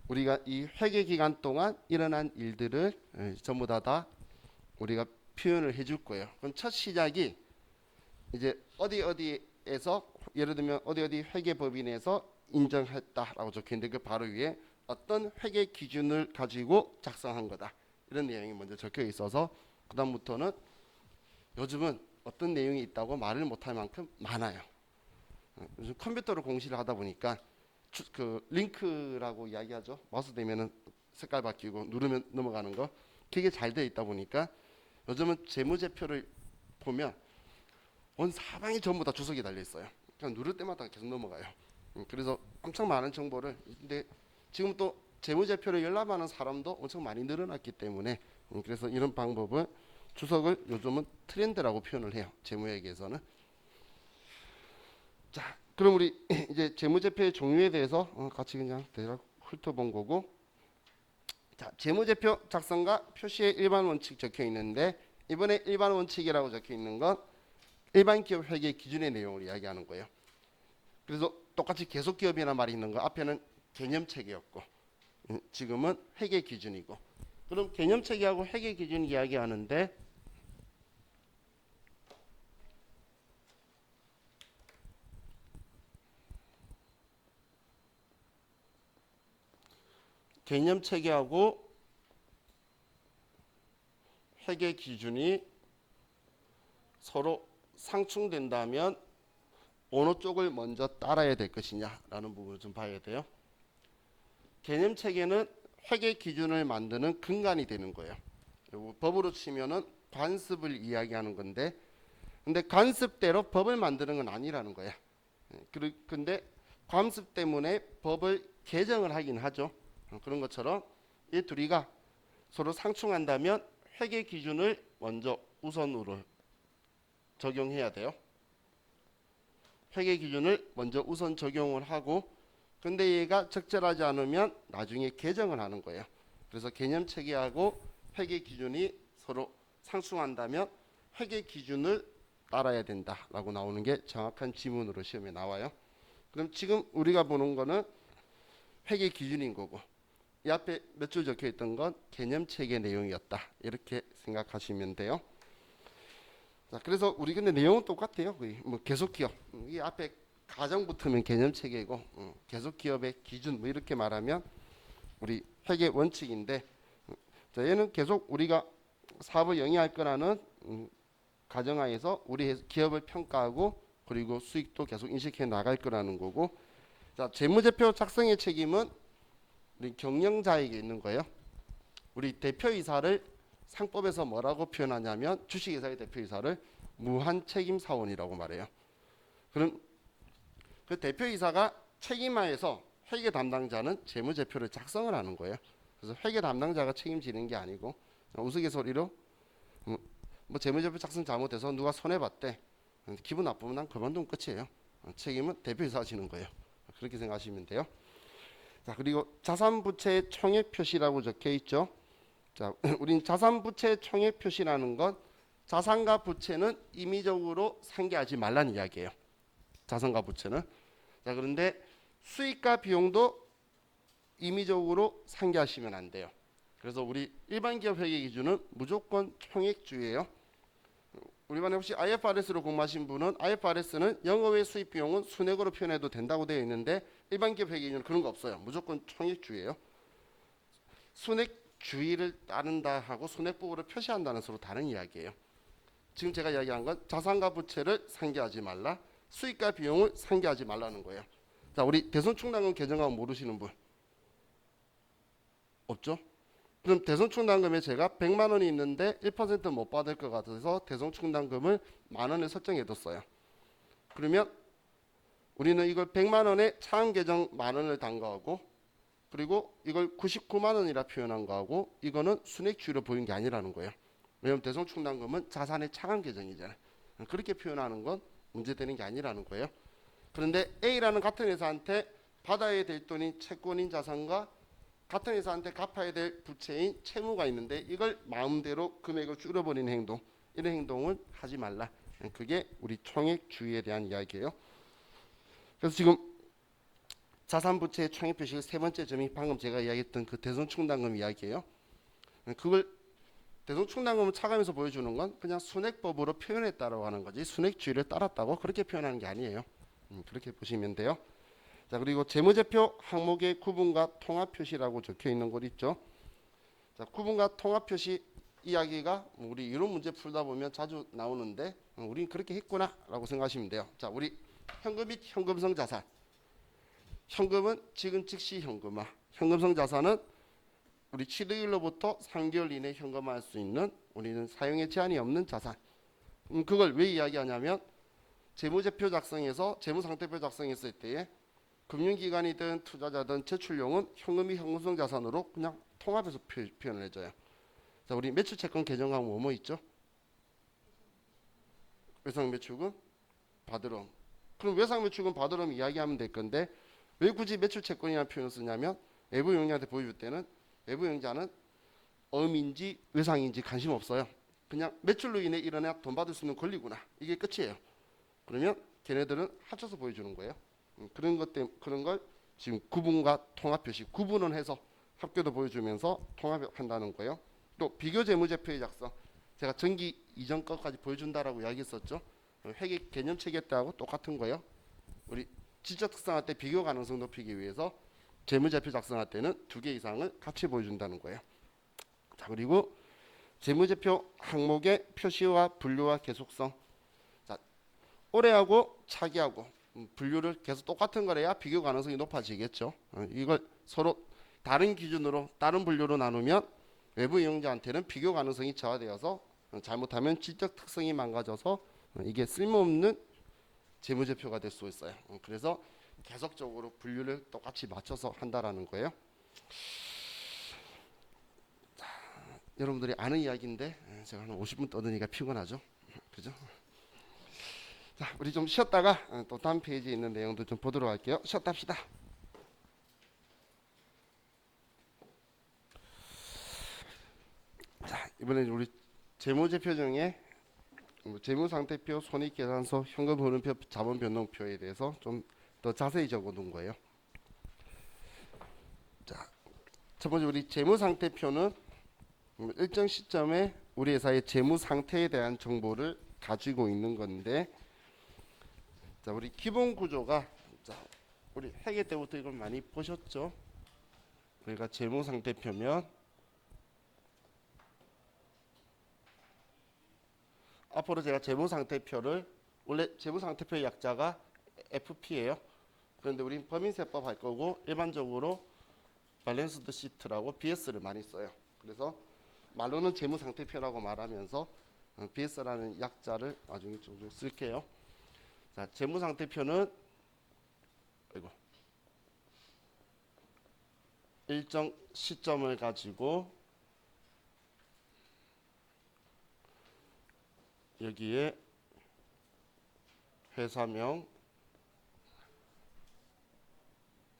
우리가 이 회계 기간 동안 일어난 일들을 전부 다 우리가 표현을 해줄 거예요. 그럼 첫 시작이 이제 어디에서 예를 들면 어디 회계법인에서 인정했다라고 적혀있는데 그 바로 위에 어떤 회계 기준을 가지고 작성한 거다 이런 내용이 먼저 적혀 있어서 그 다음부터는 요즘은 어떤 내용이 있다고 말을 못할 만큼 많아요. 요즘 컴퓨터로 공시를 하다 보니까 그 링크라고 이야기하죠. 마우스 대면은 색깔 바뀌고 누르면 넘어가는 거 그게 잘 되어 있다 보니까 요즘은 재무제표를 보면 온 사방이 전부 다 주석이 달려 있어요. 그냥 누를 때마다 계속 넘어가요. 그래서 엄청 많은 정보를 근데 지금 또 재무제표를 열람하는 사람도 엄청 많이 늘어났기 때문에 그래서 이런 방법은 주석을 요즘은 트렌드라고 표현을 해요. 재무회계에서는. 자, 그럼 우리 이제 재무제표의 종류에 대해서 같이 그냥 대략 훑어본 거고, 자, 재무제표 작성과 표시의 일반 원칙 적혀 있는데 이번에 일반 원칙이라고 적혀 있는 건 일반 기업 회계 기준의 내용을 이야기하는 거예요. 그래서 똑같이 계속 기업이라는 말이 있는 거 앞에는 개념 체계였고 지금은 회계 기준이고, 그럼 개념 체계하고 회계 기준 이야기하는데 개념 체계하고 회계 기준이 서로 상충된다면 어느 쪽을 먼저 따라야 될 것이냐라는 부분을 좀 봐야 돼요. 개념 체계는 회계 기준을 만드는 근간이 되는 거예요. 법으로 치면은 관습을 이야기하는 건데, 근데 관습대로 법을 만드는 건 아니라는 거야. 근데 관습 때문에 법을 개정을 하긴 하죠. 그런 것처럼 이 둘이가 서로 상충한다면 회계 기준을 먼저 우선으로 적용해야 돼요. 회계 기준을 먼저 우선 적용을 하고, 근데 얘가 적절하지 않으면 나중에 개정을 하는 거예요. 그래서 개념 체계하고 회계 기준이 서로 상충한다면 회계 기준을 따라야 된다라고 나오는 게 정확한 지문으로 시험에 나와요. 그럼 지금 우리가 보는 거는 회계 기준인 거고, 이 앞에 몇 줄 적혀 있던 건 개념 체계 내용이었다 이렇게 생각하시면 돼요. 자, 그래서 우리 근데 내용은 똑같아요. 거의 뭐 계속 기업 이 앞에 가정 붙으면 개념 체계고 계속 기업의 기준 뭐 이렇게 말하면 우리 회계 원칙인데, 자, 얘는 계속 우리가 사업을 영위할 거라는 가정하에서 우리 기업을 평가하고 그리고 수익도 계속 인식해 나갈 거라는 거고, 자, 재무제표 작성의 책임은 우리 경영자에게 있는 거예요. 우리 대표이사를 상법에서 뭐라고 표현하냐면 주식회사의 대표이사를 무한 책임 사원이라고 말해요. 그럼 그 대표이사가 책임하에서 회계 담당자는 재무제표를 작성을 하는 거예요. 그래서 회계 담당자가 책임지는 게 아니고 우스갯소리로 뭐 재무제표 작성 잘못해서 누가 손해봤대, 기분 나쁘면 난 그만두면 끝이에요. 책임은 대표이사가 지는 거예요. 그렇게 생각하시면 돼요. 자, 그리고 자산부채의 총액 표시라고 적혀 있죠. 자, 우린 자산부채 총액 표시라는 건 자산과 부채는 임의적으로 상계하지 말라는 이야기예요. 자산과 부채는. 자, 그런데 수익과 비용도 임의적으로 상계하시면 안 돼요. 그래서 우리 일반 기업 회계 기준은 무조건 총액주예요. 우리 반에 혹시 IFRS로 공부하신 분은 IFRS는 영업외 수익 비용은 순액으로 표현해도 된다고 되어 있는데 일반 기업 회계 기준은 그런 거 없어요. 무조건 총액주예요. 순액주의를 따른다 하고 순액부호를 표시한다는 서로 다른 이야기예요. 지금 제가 이야기한 건 자산과 부채를 상계하지 말라, 수익과 비용을 상계하지 말라는 거예요. 자, 우리 대손충당금 개정하면 모르시는 분 없죠? 그럼 대손충당금에 제가 100만 원이 있는데 1%못 받을 것 같아서 대손충당금을 만 원에 설정해뒀어요. 그러면 우리는 이걸 100만 원에 차항 개정 만 원을 단거하고, 그리고 이걸 99만 원이라 표현한 거하고 이거는 순액주의로 보이는 게 아니라는 거예요. 왜냐하면 대손충당금은 자산의 차감 계정이잖아요. 그렇게 표현하는 건 문제되는 게 아니라는 거예요. 그런데 A라는 같은 회사한테 받아야 될 돈인 채권인 자산과 같은 회사한테 갚아야 될 부채인 채무가 있는데 이걸 마음대로 금액을 줄여버리는 행동, 이런 행동을 하지 말라. 그게 우리 총액주의에 대한 이야기예요. 그래서 지금 자산부채의 총액 표시의 세 번째 점이 방금 제가 이야기했던 그 대손충당금 이야기예요. 그걸 대손충당금을 차감해서 보여주는 건 그냥 순액법으로 표현했다라고 하는 거지 순액주의를 따랐다고 그렇게 표현하는 게 아니에요. 그렇게 보시면 돼요. 자, 그리고 재무제표 항목의 구분과 통합 표시라고 적혀 있는 곳 있죠. 자, 구분과 통합 표시 이야기가 우리 이론 문제 풀다 보면 자주 나오는데 우린 그렇게 했구나라고 생각하시면 돼요. 자, 우리 현금 및 현금성 자산. 현금은 지금 즉시 현금화. 현금성 자산은 우리 취득일로부터 3개월 이내 현금화할 수 있는 우리는 사용에 제한이 없는 자산. 그걸 왜 이야기하냐면 재무제표 작성에서 재무상태표 작성했을 때에 금융기관이든 투자자든 제출용은 현금이 현금성 자산으로 그냥 통합해서 표현을 해줘요. 자, 우리 매출채권 개정하면 뭐뭐 있죠? 외상매출금, 받으럼. 그럼 외상매출금, 받으럼 이야기하면 될 건데 왜 굳이 매출채권이라는 표현을 쓰냐면 외부 영리한테 보여줄 때는 외부 영자는 엄인지 외상인지 관심 없어요. 그냥 매출로 인해 일어나 돈 받을 수 있는 권리구나. 이게 끝이에요. 그러면 걔네들은 합쳐서 보여주는 거예요. 그런 것 때문에 그런 걸 지금 구분과 통합 표시 구분은 해서 합계도 보여주면서 통합한다는 거예요. 또 비교 재무제표의 작성. 제가 전기 이전 것까지 보여준다라고 이야기했었죠. 회계 개념 체계 때하고 똑같은 거예요. 우리 지적 특성할 때 비교 가능성 높이기 위해서 재무제표 작성할 때는 2개 이상을 같이 보여준다는 거예요. 자, 그리고 재무제표 항목의 표시와 분류와 계속성. 자, 올해하고 차기하고 분류를 계속 똑같은 거래야 비교 가능성이 높아지겠죠. 이걸 서로 다른 기준으로 다른 분류로 나누면 외부 이용자한테는 비교 가능성이 저하되어서 잘못하면 지적 특성이 망가져서 이게 쓸모없는 재무제표가 될 수 있어요. 그래서 계속적으로 분류를 똑같이 맞춰서 한다라는 거예요. 자, 여러분들이 아는 이야기인데 제가 한 50분 떠드니까 피곤하죠. 그죠? 자, 우리 좀 쉬었다가 또 다음 페이지에 있는 내용도 좀 보도록 할게요. 쉬었다 합시다. 자, 이번에 우리 재무제표 중에 재무상태표, 손익계산서, 현금흐름표, 자본변동표에 대해서 좀 더 자세히 적어둔 거예요. 자, 첫 번째 우리 재무상태표는 일정 시점에 우리 회사의 재무상태에 대한 정보를 가지고 있는 건데, 자, 우리 기본 구조가, 자, 우리 회계 때부터 이걸 많이 보셨죠? 그러니까 재무상태표면 앞으로 제가 재무상태표를 원래 재무상태표의 약자가 FP예요. 그런데 우린 법인세법 할 거고 일반적으로 밸런스드 시트라고 BS를 많이 써요. 그래서 말로는 재무상태표라고 말하면서 BS라는 약자를 나중에 좀 쓸게요. 자, 재무상태표는 일정 시점을 가지고 여기에 회사명,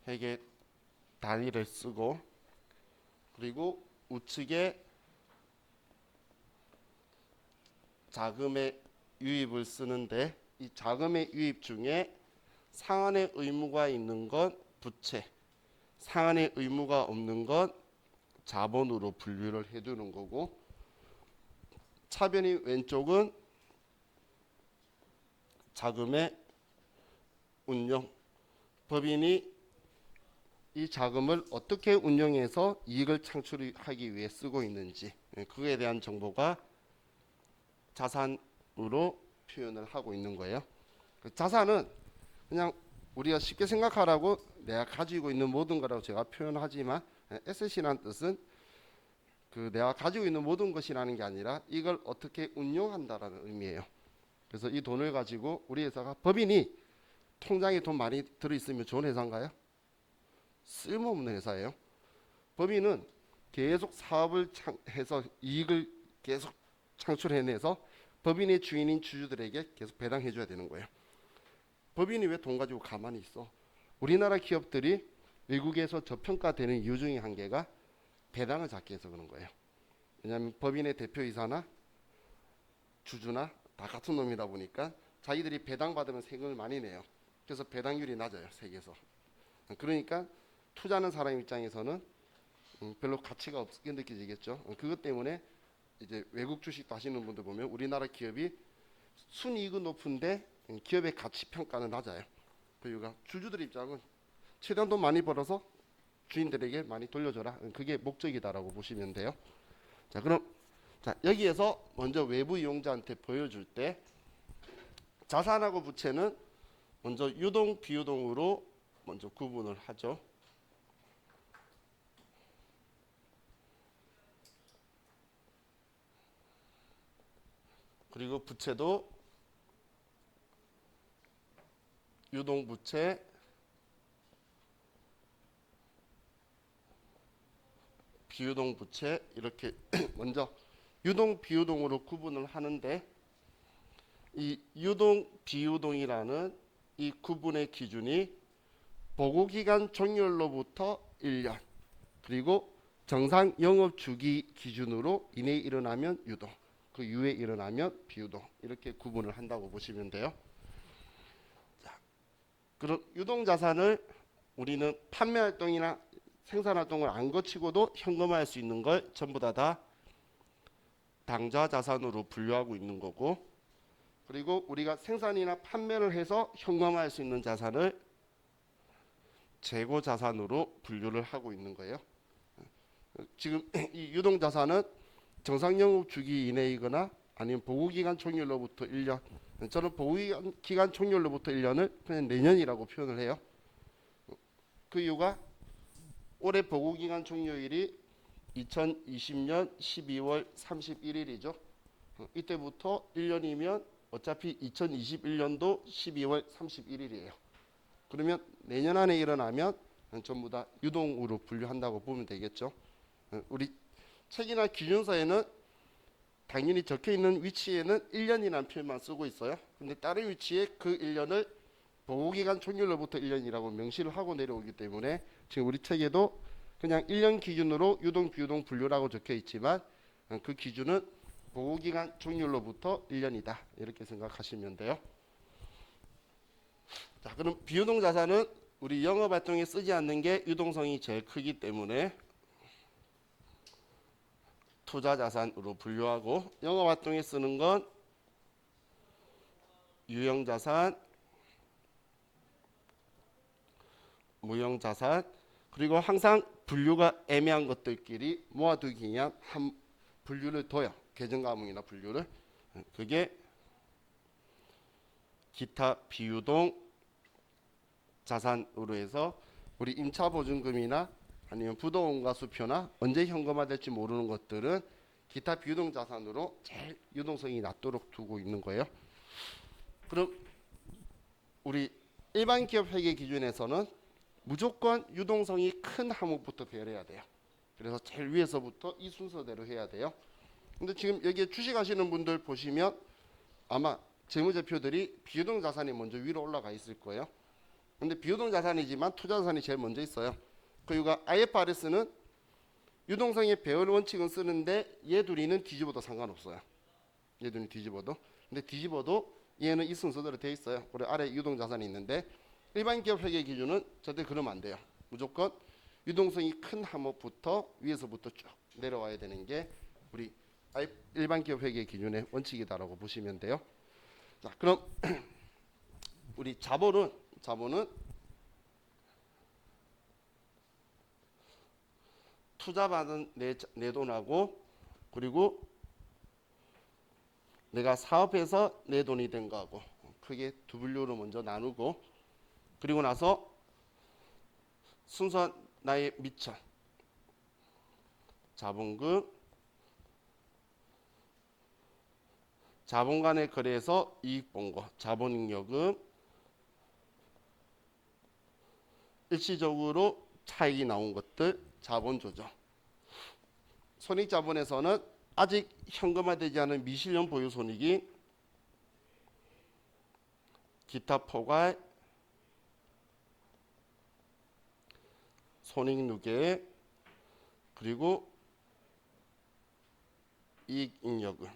회계 단위를 쓰고 그리고 우측에 자금의 유입을 쓰는데 이 자금의 유입 중에 상환의 의무가 있는 건 부채, 상환의 의무가 없는 건 자본으로 분류를 해두는 거고 차변이 왼쪽은 자금의 운용, 법인이 이 자금을 어떻게 운용해서 이익을 창출하기 위해 쓰고 있는지 그에 대한 정보가 자산으로 표현을 하고 있는 거예요. 자산은 그냥 우리가 쉽게 생각하라고 내가 가지고 있는 모든 거라고 제가 표현하지만 에셋이라는 뜻은 그 내가 가지고 있는 모든 것이라는 게 아니라 이걸 어떻게 운용한다라는 의미예요. 그래서 이 돈을 가지고 우리 회사가 법인이 통장에 돈 많이 들어있으면 좋은 회사인가요? 쓸모없는 회사예요. 법인은 계속 사업을 해서 이익을 계속 창출해내서 법인의 주인인 주주들에게 계속 배당해 줘야 되는 거예요. 법인이 왜 돈 가지고 가만히 있어? 우리나라 기업들이 외국에서 저평가되는 이유 중에 한 개가 배당을 작게 해서 그런 거예요. 왜냐하면 법인의 대표이사나 주주나 다 같은 놈이다 보니까 자기들이 배당 받으면 세금을 많이 내요. 그래서 배당률이 낮아요, 세계에서. 그러니까 투자하는 사람 입장에서는 별로 가치가 없게 느껴지겠죠. 그것 때문에 이제 외국 주식도 하시는 분들 보면 우리나라 기업이 순이익은 높은데 기업의 가치 평가는 낮아요. 그러니까 주주들 입장은 최대한 돈 많이 벌어서 주인들에게 많이 돌려줘라. 그게 목적이다라고 보시면 돼요. 자, 그럼 여기에서 먼저 외부 이용자한테 보여줄 때 자산하고 부채는 먼저 유동, 비유동으로 먼저 구분을 하죠. 그리고 부채도 유동 부채, 비유동 부채 이렇게 먼저 유동, 비유동으로 구분을 하는데 이 유동, 비유동이라는 이 구분의 기준이 보고기간 종료로부터 1년 그리고 정상 영업 주기 기준으로 이내에 일어나면 유동, 그 이후에 일어나면 비유동 이렇게 구분을 한다고 보시면 돼요. 자, 그럼 유동 자산을 우리는 판매 활동이나 생산 활동을 안 거치고도 현금화할 수 있는 걸 전부 다 당좌 자산으로 분류하고 있는 거고, 그리고 우리가 생산이나 판매를 해서 현금화할 수 있는 자산을 재고 자산으로 분류를 하고 있는 거예요. 지금 이 유동 자산은 정상 영업 주기 이내이거나 아니면 보고기간 종료로부터 1년, 저는 보고기간 종료로부터 1년을 그냥 내년이라고 표현을 해요. 그 이유가 올해 보고기간 종료일이 2020년 12월 31일이죠. 이때부터 1년이면 어차피 2021년도 12월 31일이에요. 그러면 내년 안에 일어나면 전부 다 유동으로 분류한다고 보면 되겠죠. 우리 책이나 기준서에는 당연히 적혀 있는 위치에는 1년이라는 표현만 쓰고 있어요. 근데 다른 위치에 그 1년을 보고기간 종료로부터 1년이라고 명시를 하고 내려오기 때문에 지금 우리 책에도 그냥 1년 기준으로 유동, 비유동 분류라고 적혀 있지만 그 기준은 보고기간 종료로부터 1년이다. 이렇게 생각하시면 돼요. 자, 그럼 비유동 자산은 우리 영업활동에 쓰지 않는 게 유동성이 제일 크기 때문에 투자자산으로 분류하고, 영업활동에 쓰는 건 유형자산, 무형자산, 그리고 항상 분류가 애매한 것들끼리 모아두기 위한 한 분류를 둬요. 계정과목이나 분류를. 그게 기타 비유동 자산으로 해서 우리 임차보증금이나 아니면 부동원가 수표나 언제 현금화될지 모르는 것들은 기타 비유동 자산으로 제일 유동성이 낮도록 두고 있는 거예요. 그럼 우리 일반 기업 회계 기준에서는 무조건 유동성이 큰 항목부터 배열해야 돼요. 그래서 제일 위에서부터 이 순서대로 해야 돼요. 근데 지금 여기에 주식하시는 분들 보시면 아마 재무제표들이 비유동 자산이 먼저 위로 올라가 있을 거예요. 근데 비유동 자산이지만 투자 자산이 제일 먼저 있어요. 그 이유가 IFRS는 유동성의 배열 원칙은 쓰는데 얘 둘이는 뒤집어도 상관없어요. 얘 둘이 뒤집어도. 근데 뒤집어도 얘는 이 순서대로 돼 있어요. 우리 아래 유동 자산이 있는데 일반 기업 회계 기준은 절대 그러면 안 돼요. 무조건 유동성이 큰 항목부터 위에서부터 쭉 내려와야 되는 게 우리 일반 기업 회계 기준의 원칙이다라고 보시면 돼요. 자, 그럼 우리 자본은 투자받은 내 돈하고 그리고 내가 사업해서 내 돈이 된 거하고 크게 두 분류로 먼저 나누고, 그리고 나서 순수한 나의 미천, 자본금, 자본 간의 거래에서 이익 본 거, 자본잉여금, 일시적으로 차익이 나온 것들, 자본 조정. 손익자본에서는 아직 현금화되지 않은 미실현 보유 손익이 기타 포괄, 손익누계, 그리고 이익잉여금.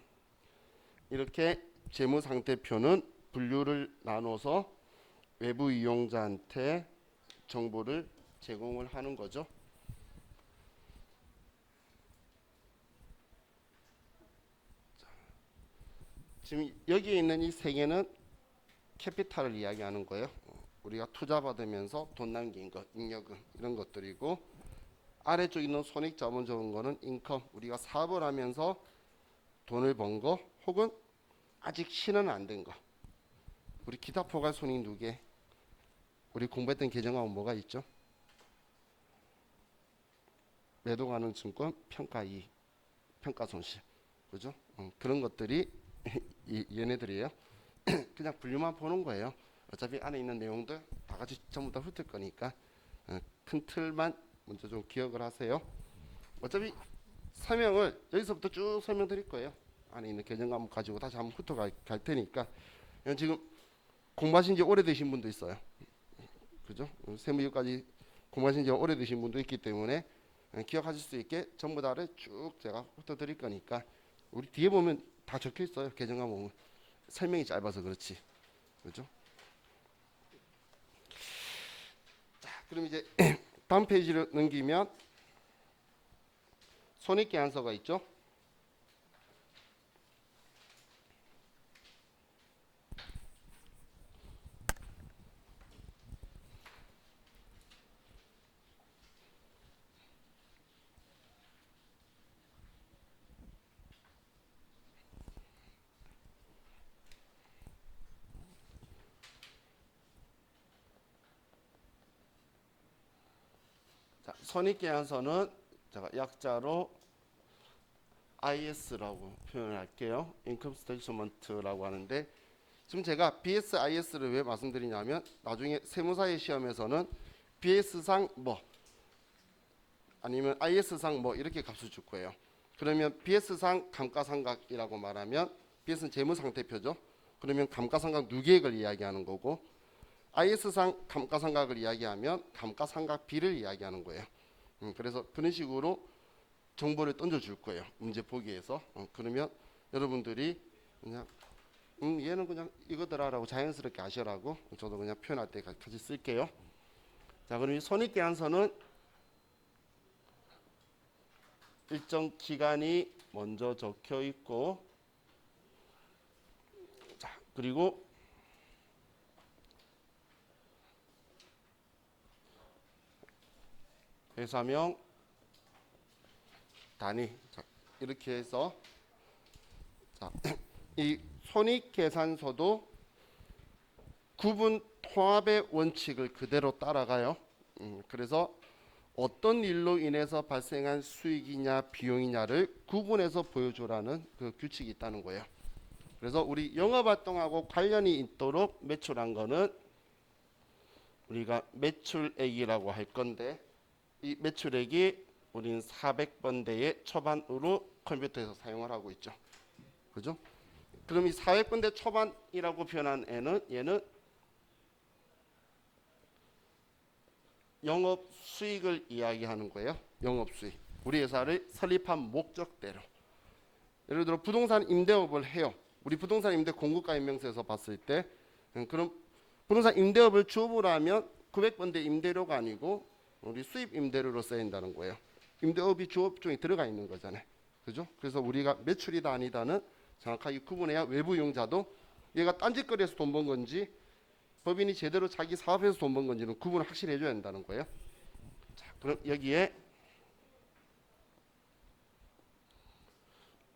이렇게 재무상태표는 분류를 나눠서 외부 이용자한테 정보를 제공을 하는 거죠. 지금 여기에 있는 이 세 개는 캐피탈을 이야기하는 거예요. 우리가 투자 받으면서 돈 남긴 것, 잉여금 이런 것들이고, 아래쪽 있는 손익 자본 적은 거는 인컴, 우리가 사업을 하면서 돈을 번 거, 혹은 아직 실현은 안 된 거. 우리 기타 포괄 손익 누계, 우리 공부했던 계정하고 뭐가 있죠? 매도가능 증권, 평가이익, 평가손실, 그죠? 그런 것들이 얘네들이에요. 그냥 분류만 보는 거예요. 어차피 안에 있는 내용들 다 같이 전부 다 훑을 거니까 큰 틀만 먼저 좀 기억을 하세요. 어차피 설명을 여기서부터 쭉 설명드릴 거예요. 안에 있는 계정 과목 가지고 다시 한번 갈 테니까. 지금 공부하신 지 오래되신 분도 있어요. 그죠? 세무이과까지 공부하신 지 오래되신 분도 있기 때문에 기억하실 수 있게 전부 다를 쭉 제가 훑어드릴 거니까, 우리 뒤에 보면 다 적혀 있어요. 계정 과목은 설명이 짧아서 그렇지, 그죠? 자, 그럼 이제 다음 페이지를 넘기면 손익계산서가 있죠. 자, 손익계산서는 제가 약자로 IS라고 표현할게요. 인컴 스테이트먼트라고 하는데, 지금 제가 BSIS를 왜 말씀드리냐면, 나중에 세무사의 시험에서는 BS상 뭐 아니면 IS상 뭐 이렇게 값을 줄 거예요. 그러면 BS상 감가상각이라고 말하면, BS는 재무상태표죠. 그러면 감가상각 누계액을 이야기하는 거고, IS상 감가상각을 이야기하면 감가상각비를 이야기하는 거예요. 그래서 그런 식으로 정보를 던져줄 거예요. 문제 보기에서. 그러면 여러분들이 그냥 얘는 그냥 이거더라라고 자연스럽게 아시라고, 저도 그냥 표현할 때 같이 쓸게요. 자, 그럼 이 손익계산서는 일정 기간이 먼저 적혀 있고, 자, 그리고 회사명, 단위, 자, 이렇게 해서, 자, 이 손익계산서도 구분 통합의 원칙을 그대로 따라가요. 그래서 어떤 일로 인해서 발생한 수익이냐 비용이냐를 구분해서 보여주라는 그 규칙이 있다는 거예요. 그래서 우리 영업활동하고 관련이 있도록 매출한 거는 우리가 매출액이라고 할 건데, 이 매출액이 우리는 400번대의 초반으로 컴퓨터에서 사용을 하고 있죠. 그죠? 그럼 이 400번대 초반이라고 표현한 얘는 영업 수익을 이야기하는 거예요. 영업 수익. 우리 회사를 설립한 목적대로. 예를 들어 부동산 임대업을 해요. 우리 부동산 임대 공급가 임명서에서 봤을 때, 그럼 부동산 임대업을 주업으로 하면 900번대 임대료가 아니고 우리 수입 임대료로 쓰인다는 거예요. 임대업이 주업 중에 들어가 있는 거잖아요. 그죠? 그래서 우리가 매출이다 아니다는 정확하게 구분해야 외부 이용자도 얘가 딴짓거리에서 돈 번 건지 법인이 제대로 자기 사업에서 돈 번 건지는 구분을 확실히 해줘야 된다는 거예요. 자, 그럼 여기에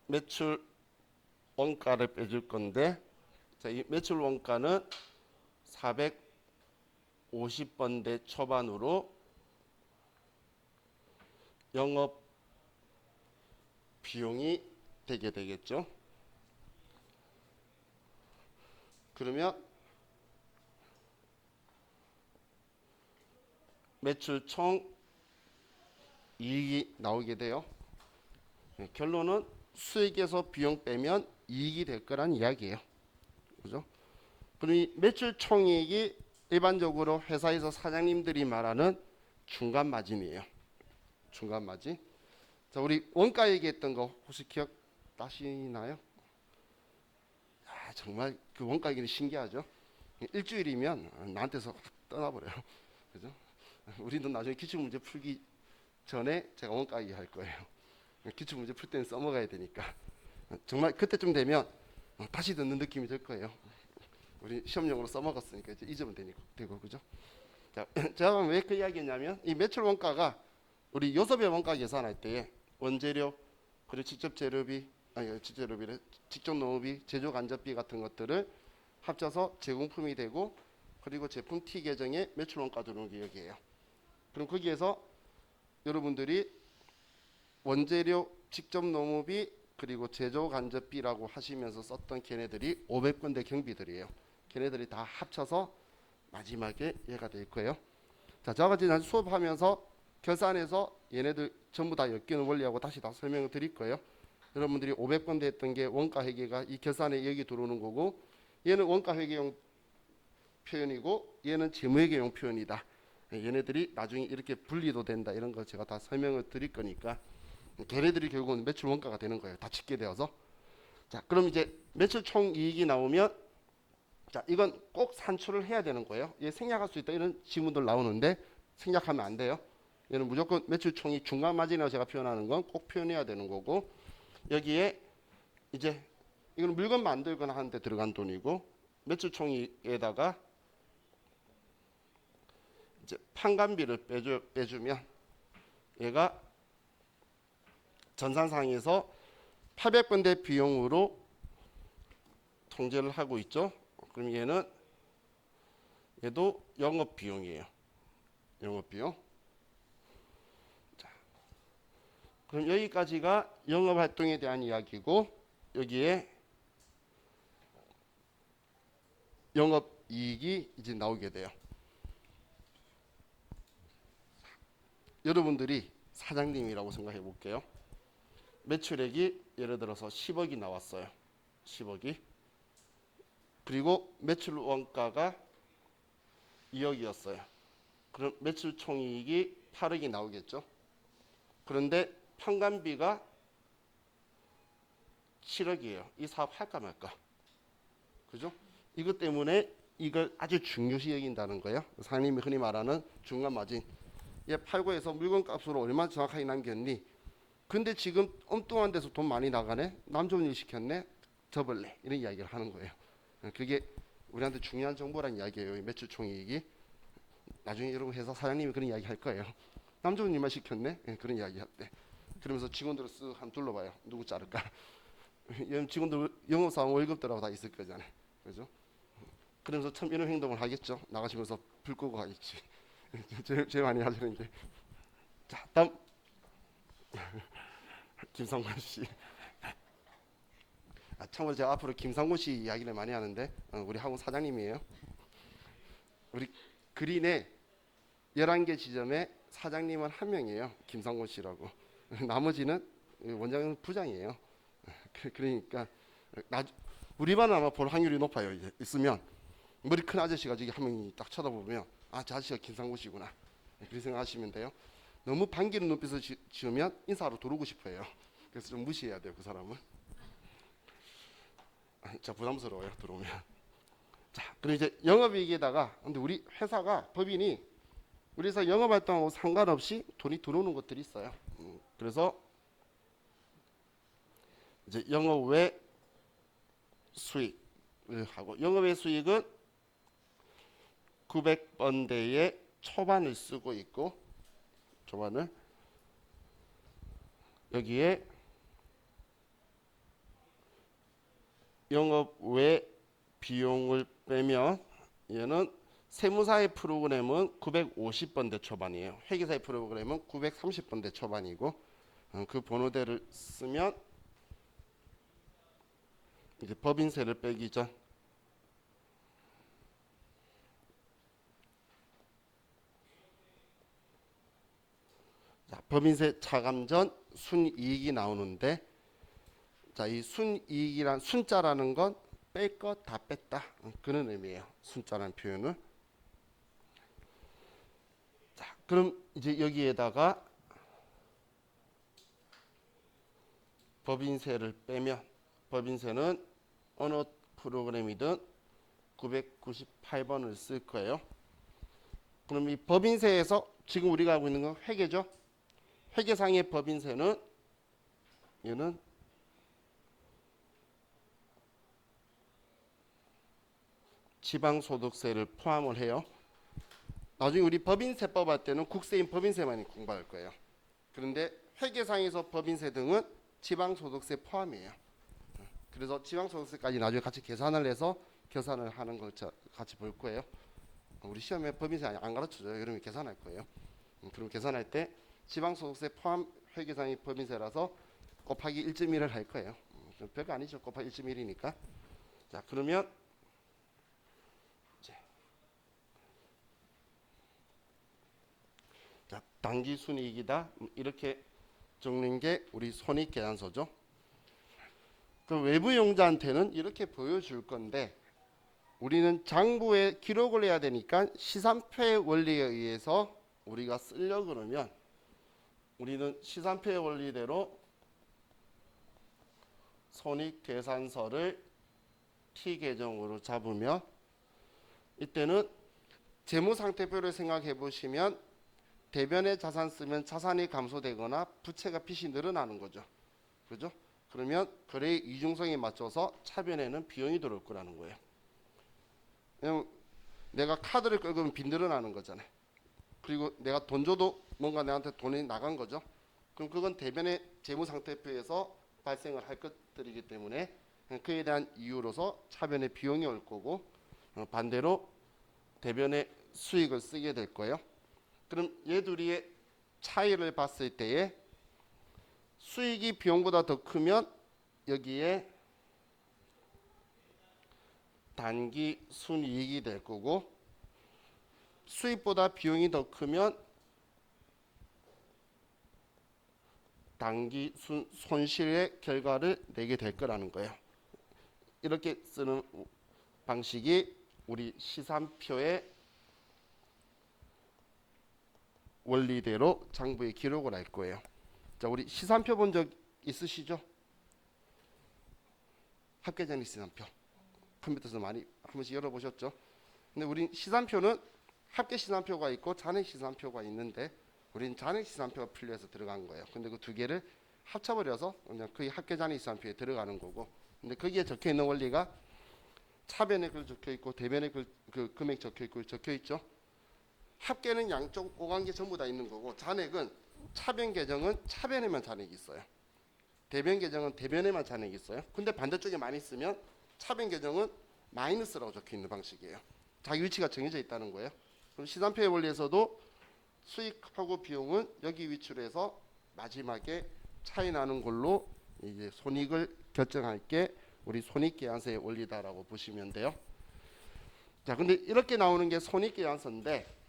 매출 원가를 빼줄 건데, 자, 이 매출 원가는 450번대 초반으로 영업 비용이 되게 되겠죠. 그러면 매출 총 이익이 나오게 돼요. 결론은 수익에서 비용 빼면 이익이 될 거란 이야기예요. 그죠? 그럼 이 매출 총이익이 일반적으로 회사에서 사장님들이 말하는 중간 마진이에요. 중간 마진. 자, 우리 원가 얘기했던 거 혹시 기억 나시나요? 아, 정말 그 원가 얘기는 신기하죠. 일주일이면 나한테서 떠나버려요. 그죠? 우리는 나중에 기출문제 풀기 전에 제가 원가 얘기할 거예요. 기출문제 풀 때는 써먹어야 되니까. 정말 그때쯤 되면 다시 듣는 느낌이 들 거예요. 우리 시험용으로 써먹었으니까 이제 잊으면 되고 그죠? 자, 제가 왜 그 이야기했냐면 이 매출 원가가 우리 요소별 원가 계산할 때에 원재료 그리고 직접 재료비 직접 농업비, 제조 간접비 같은 것들을 합쳐서 제공품이 되고 그리고 제품 T 계정에 매출 원가 들어오는 게 여기예요. 그럼 거기에서 여러분들이 원재료, 직접 농업비 그리고 제조 간접비라고 하시면서 썼던 걔네들이 500군데 경비들이에요. 걔네들이 다 합쳐서 마지막에 얘가 될 거예요. 자, 저와 같이 수업하면서 결산해서 얘네들 전부 다 엮이는 원리하고 다시 다 설명을 드릴 거예요. 여러분들이 500번대 했던 게 원가 회계가 이 결산에 여기 들어오는 거고 얘는 원가 회계용 표현이고 얘는 재무회계용 표현이다. 얘네들이 나중에 이렇게 분리도 된다. 이런 거 제가 다 설명을 드릴 거니까 걔네들이 결국은 매출 원가가 되는 거예요. 다 집계 되어서. 자, 그럼 이제 매출 총이익이 나오면 자, 이건 꼭 산출을 해야 되는 거예요. 얘 생략할 수 있다 이런 지문들 나오는데 생략하면 안 돼요. 얘는 무조건 매출 총이 중간 마진이라고 제가 표현하는 건 꼭 표현해야 되는 거고 여기에 이제 이건 물건 만들거나 하는데 들어간 돈이고 매출 총이에다가 이제 판관비를 빼주면 얘가 전산상에서 800번대 비용으로 통제를 하고 있죠. 그럼 얘도 영업 비용이에요. 영업 비용. 자, 그럼 여기까지가 영업 활동에 대한 이야기고 여기에 영업 이익이 이제 나오게 돼요. 여러분들이 사장님이라고 생각해 볼게요. 매출액이 예를 들어서 10억이 나왔어요. 10억이. 그리고 매출 원가가 2억이었어요. 그럼 매출 총이익이 8억이 나오겠죠. 그런데 판관비가 7억이에요. 이 사업 할까 말까. 그죠? 이것 때문에 이걸 아주 중요시 여긴다는 거예요. 사장님이 흔히 말하는 중간 마진. 얘 팔고 해서 물건 값으로 얼마 정확하게 남겼니? 근데 지금 엉뚱한 데서 돈 많이 나가네? 남 좋은 일 시켰네? 접을래? 이런 이야기를 하는 거예요. 그게 우리한테 중요한 정보란 이야기예요. 이 매출 총이익이. 나중에 여러분 회사 사장님이 그런 이야기 할 거예요. 남 좋은 일만 시켰네? 그런 이야기 할 때. 그러면서 직원들을 쓱 한 둘러봐요. 누구 자를까? 직원들 영업사원 월급 들어가고 다 있을 거잖아요. 그죠? 그러면서 참 이런 행동을 하겠죠. 나가시면서 불 끄고 가겠지. 제일 많이 하시는 게. 자, 다음 김상곤 씨. 참고로 제가 앞으로 김상곤 씨 이야기를 많이 하는데 우리 학원 사장님이에요. 우리 그린에 11개 지점에 사장님은 한 명이에요. 김상곤 씨라고. 나머지는 원장은 부장이에요. 그러니까 우리 반은 아마 볼 확률이 높아요. 이제 있으면 머리 큰 아저씨가 저기 한 명이 딱 쳐다보면 저 아저씨가 김상곤 씨구나. 그렇게 생각하시면 돼요. 너무 반기는 눈빛을 지으면 인사하러 들어오고 싶어요. 그래서 좀 무시해야 돼요. 그 사람은. 자, 부담스러워요. 들어오면. 자, 그럼 이제 영업이익에다가 근데 우리 회사가 법인이 우리 회사 영업활동하고 상관없이 돈이 들어오는 것들이 있어요. 그래서 이제 영업 외 수익을 하고 영업 외 수익은 900번대의 초반을 쓰고 있고 초반을 여기에 영업 외 비용을 빼면 얘는 세무사의 프로그램은 950번대 초반이에요. 회계사의 프로그램은 930번대 초반이고 그 번호대를 쓰면 이제 법인세를 빼기 전 법인세 차감 전 순이익이 나오는데 자, 이 순이익이란 순자라는 건 뺄 것 다 뺐다 그런 의미예요. 순자라는 표현은. 자, 그럼 이제 여기에다가 법인세를 빼면 법인세는 어느 프로그램이든 998번을 쓸 거예요. 그럼 이 법인세에서 지금 우리가 알고 있는 건 회계죠. 회계상의 법인세는 얘는 지방소득세를 포함을 해요. 나중에 우리 법인세법 할 때는 국세인 법인세만 공부할 거예요. 그런데 회계상에서 법인세 등은 지방소득세 포함이에요. 그래서 지방소득세까지 나중에 같이 계산을 해서 계산을 하는 걸 같이 볼 거예요. 우리 시험에 법인세 안 가르쳐줘요. 여러분이 계산할 거예요. 그럼 계산할 때 지방소득세 포함 회계상의 법인세라서 곱하기 1.1을 할 거예요. 별거 아니죠. 곱하기 1.1이니까. 자, 그러면 자, 당기순이익이다 이렇게 적는 게 우리 손익계산서죠. 그 외부 용자한테는 이렇게 보여줄 건데 우리는 장부에 기록을 해야 되니까 시산표의 원리에 의해서 우리가 쓰려고 그러면 우리는 시산표의 원리대로 손익계산서를 T계정으로 잡으면 이때는 재무상태표를 생각해 보시면 대변에 자산 쓰면 자산이 감소되거나 부채가 빚이 늘어나는 거죠. 그죠? 그러면 거래의 이중성에 맞춰서 차변에는 비용이 들어올 거라는 거예요. 왜냐면 내가 카드를 끌면 빚 늘어나는 거잖아요. 그리고 내가 돈 줘도 뭔가 내한테 돈이 나간 거죠. 그럼 그건 대변의 재무상태표에서 발생을 할 것들이기 때문에 그에 대한 이유로서 차변에 비용이 올 거고 반대로 대변에 수익을 쓰게 될 거예요. 그럼 얘 둘이의 차이를 봤을 때에 수익이 비용보다 더 크면 여기에 단기 순이익이 될 거고 수익보다 비용이 더 크면 단기 손실의 결과를 내게 될 거라는 거예요. 이렇게 쓰는 방식이 우리 시산표의 원리대로 장부에 기록을 할 거예요. 자, 우리 시산표 본 적 있으시죠? 합계잔액 시산표. 컴퓨터에서 많이 한 번씩 열어보셨죠? 근데 우리 시산표는 합계 시산표가 있고 잔액 시산표가 있는데 우리는 잔액 시산표가 필요해서 들어간 거예요. 근데 그 두 개를 합쳐버려서 그냥 거의 합계 잔액 시산표에 들어가는 거고. 근데 거기에 적혀 있는 원리가 차변에 글 적혀 있고 대변에 그 금액 적혀 있고 적혀 있죠. 합계는 양쪽 오관계 전부 다 있는 거고 잔액은 차변 계정은 차변에만 잔액이 있어요. 대변 계정은 대변에만 잔액이 있어요. 근데 반대쪽에 많이 쓰면 차변 계정은 마이너스라고 적혀 있는 방식이에요. 자기 위치가 정해져 있다는 거예요. 그럼 시산표의 원리에서도 수익하고 비용은 여기 위치로 해서 마지막에 차이 나는 걸로 이제 손익을 결정할 게 우리 손익계산서의 원리다라고 보시면 돼요. 자, 근데 이렇게 나오는 게 손익계산서인데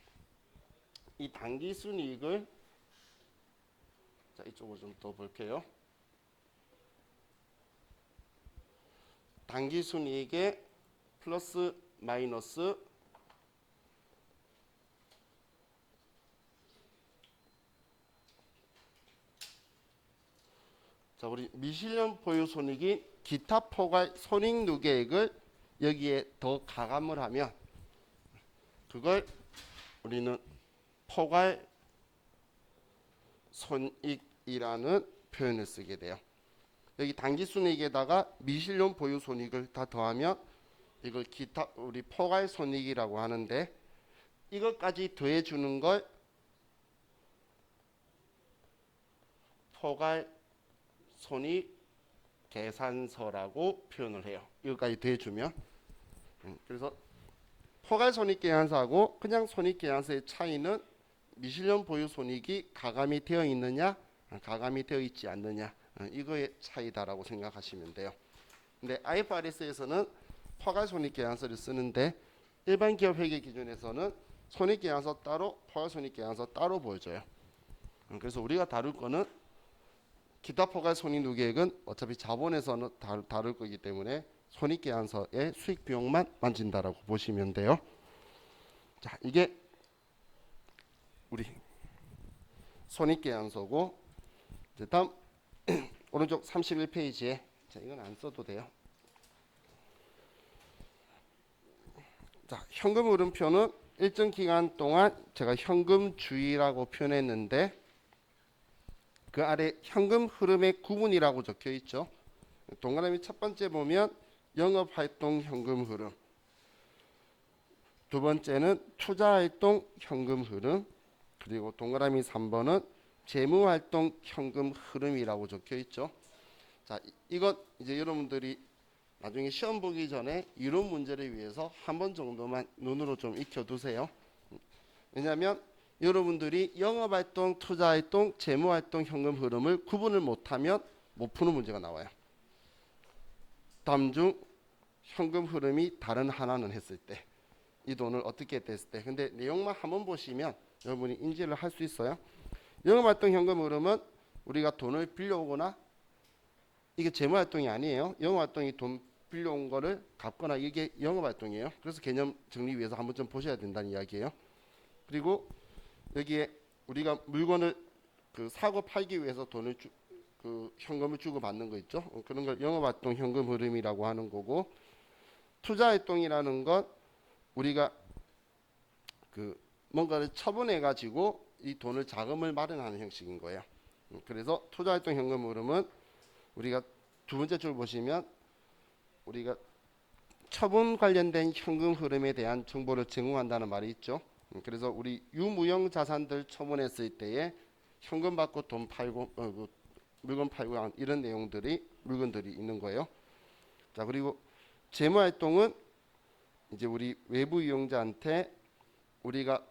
이 당기순이익을 자 이쪽으로 좀 더 볼게요. 당기순이익의 플러스 마이너스 자 우리 미실현 보유 손익이 기타 포괄 손익 누계액을 여기에 더 가감을 하면 그걸 우리는 포괄 손익이라는 표현을 쓰게 돼요. 여기 당기순이익에다가 미실현 보유 손익을 다 더하면 이걸 기타 우리 포괄 손익이라고 하는데 이것까지 더해 주는 걸 포괄 손익 계산서라고 표현을 해요. 이것까지 더해 주면 그래서 포괄 손익 계산서하고 그냥 손익 계산서의 차이는 미실현 보유 손익이 가감이 되어 있느냐 가감이 되어 있지 않느냐 이거의 차이다라고 생각하시면 돼요. 근데 IFRS에서는 포괄 손익 계산서를 쓰는데 일반 기업 회계 기준에서는 손익 계산서 따로 포괄 손익 계산서 따로 보여줘요. 그래서 우리가 다룰 거는 기타 포괄 손익 누계액은 어차피 자본에서는 다룰 거기 때문에 손익 계산서의 수익 비용만 만진다라고 보시면 돼요. 자, 이게 우리 손익 계산서고 다음 오른쪽 31페이지에 자, 이건 안 써도 돼요. 자, 현금 흐름표는 일정 기간 동안 제가 현금주의라고 표현했는데 그 아래 현금 흐름의 구분이라고 적혀 있죠. 동그라미 첫 번째 보면 영업활동 현금 흐름, 두 번째는 투자활동 현금 흐름, 그리고 동그라미 3번은 재무활동 현금 흐름이라고 적혀 있죠. 자, 이것 이제 여러분들이 나중에 시험 보기 전에 이론 문제를 위해서 한 번 정도만 눈으로 좀 익혀두세요. 왜냐하면 여러분들이 영업활동, 투자활동, 재무활동 현금 흐름을 구분을 못하면 못 푸는 문제가 나와요. 다음 중 현금 흐름이 다른 하나는 했을 때, 이 돈을 어떻게 됐을 때. 근데 내용만 한번 보시면 여러분이 인지를 할 수 있어요. 영업활동 현금 흐름은 우리가 돈을 빌려오거나, 이게 재무활동이 아니에요. 영업활동이 돈 빌려온 거를 갚거나, 이게 영업활동이에요. 그래서 개념 정리 위해서 한번 좀 보셔야 된다는 이야기예요. 그리고 여기에 우리가 물건을 사고 팔기 위해서 돈을 현금을 주고 받는 거 있죠. 그런 걸 영업활동 현금 흐름이라고 하는 거고, 투자활동이라는 건 우리가 뭔가를 처분해 가지고 이 돈을 자금을 마련하는 형식인 거예요. 그래서 투자활동 현금 흐름은 우리가 두 번째 줄 보시면 우리가 처분 관련된 현금 흐름에 대한 정보를 제공한다는 말이 있죠. 그래서 우리 유무형 자산들 처분했을 때에 현금 받고 돈 팔고 물건 팔고 이런 물건들이 있는 거예요. 자, 그리고 재무활동은 이제 우리 외부 이용자한테 우리가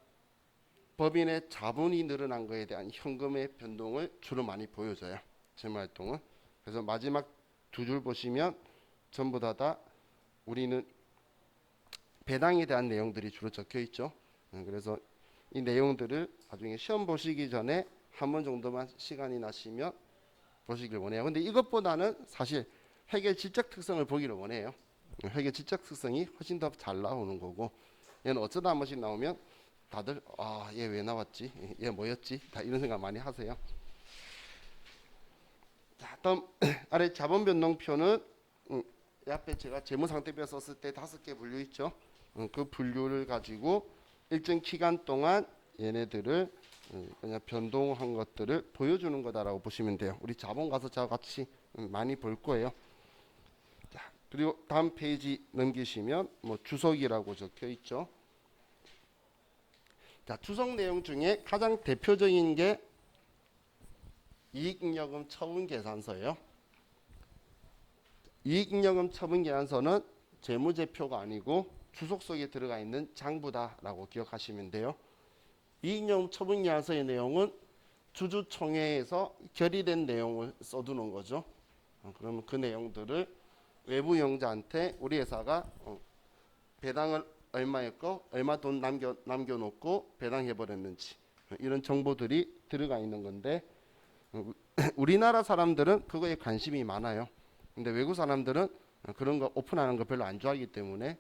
법인의 자본이 늘어난 거에 대한 현금의 변동을 주로 많이 보여줘요. 재무활동은. 그래서 마지막 두 줄 보시면 전부 다 우리는 배당에 대한 내용들이 주로 적혀 있죠. 그래서 이 내용들을 나중에 시험 보시기 전에 한 번 정도만 시간이 나시면 보시길 원해요. 근데 이것보다는 사실 회계 질적 특성을 보기를 원해요. 회계 질적 특성이 훨씬 더 잘 나오는 거고, 얘는 어쩌다 한 번씩 나오면 다들 얘 왜 나왔지? 얘 뭐였지? 다 이런 생각 많이 하세요. 자, 다음 아래 자본 변동표는 앞에 제가 재무상태표 썼을 때 5개 분류 있죠. 그 분류를 가지고 일정 기간 동안 얘네들을 그냥 변동한 것들을 보여주는 거다라고 보시면 돼요. 우리 자본 가서 저와 같이 많이 볼 거예요. 자, 그리고 다음 페이지 넘기시면 주석이라고 적혀 있죠. 자, 주석 내용 중에 가장 대표적인 게 이익잉여금 처분 계산서예요. 이익잉여금 처분 계산서는 재무제표가 아니고 주석 속에 들어가 있는 장부다라고 기억하시면 돼요. 이익잉여금 처분 계산서의 내용은 주주총회에서 결의된 내용을 써두는 거죠. 그러면 그 내용들을 외부 이용자한테 우리 회사가 배당을 얼마였고 얼마 돈 남겨놓고 배당해버렸는지 이런 정보들이 들어가 있는 건데, 우리나라 사람들은 그거에 관심이 많아요. 근데 외국 사람들은 그런 거 오픈하는 거 별로 안 좋아하기 때문에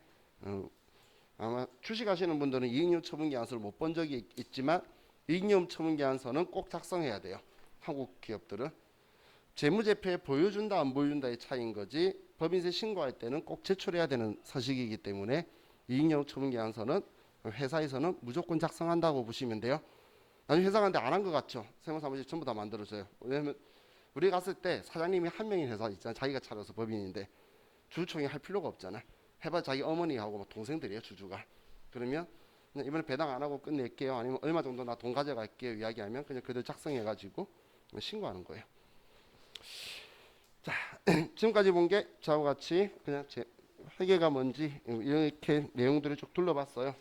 아마 주식하시는 분들은 이익잉여금 처분 계산서를 못 본 적이 있지만 이익잉여금 처분 계산서는 꼭 작성해야 돼요. 한국 기업들은 재무제표에 보여준다 안 보여준다의 차이인 거지, 법인세 신고할 때는 꼭 제출해야 되는 서식이기 때문에 이익잉여금 처분 계산서는 회사에서는 무조건 작성한다고 보시면 돼요. 나중에 회사 가는데 안 한 것 같죠? 세무사무실 전부 다 만들어줘요. 왜냐면 우리 갔을 때 사장님이 한 명인 회사 있잖아요. 자기가 차려서 법인인데 주주총회 할 필요가 없잖아. 해봐 자기 어머니하고 동생들이에요, 주주가. 그러면 그냥 이번에 배당 안 하고 끝낼게요, 아니면 얼마 정도 나 돈 가져갈게요 이야기하면 그냥 그들 작성해가지고 신고하는 거예요. 자, 지금까지 본 게 저와 같이 그냥 제 회계가 뭔지 이렇게 내용들을 쭉 둘러봤어요.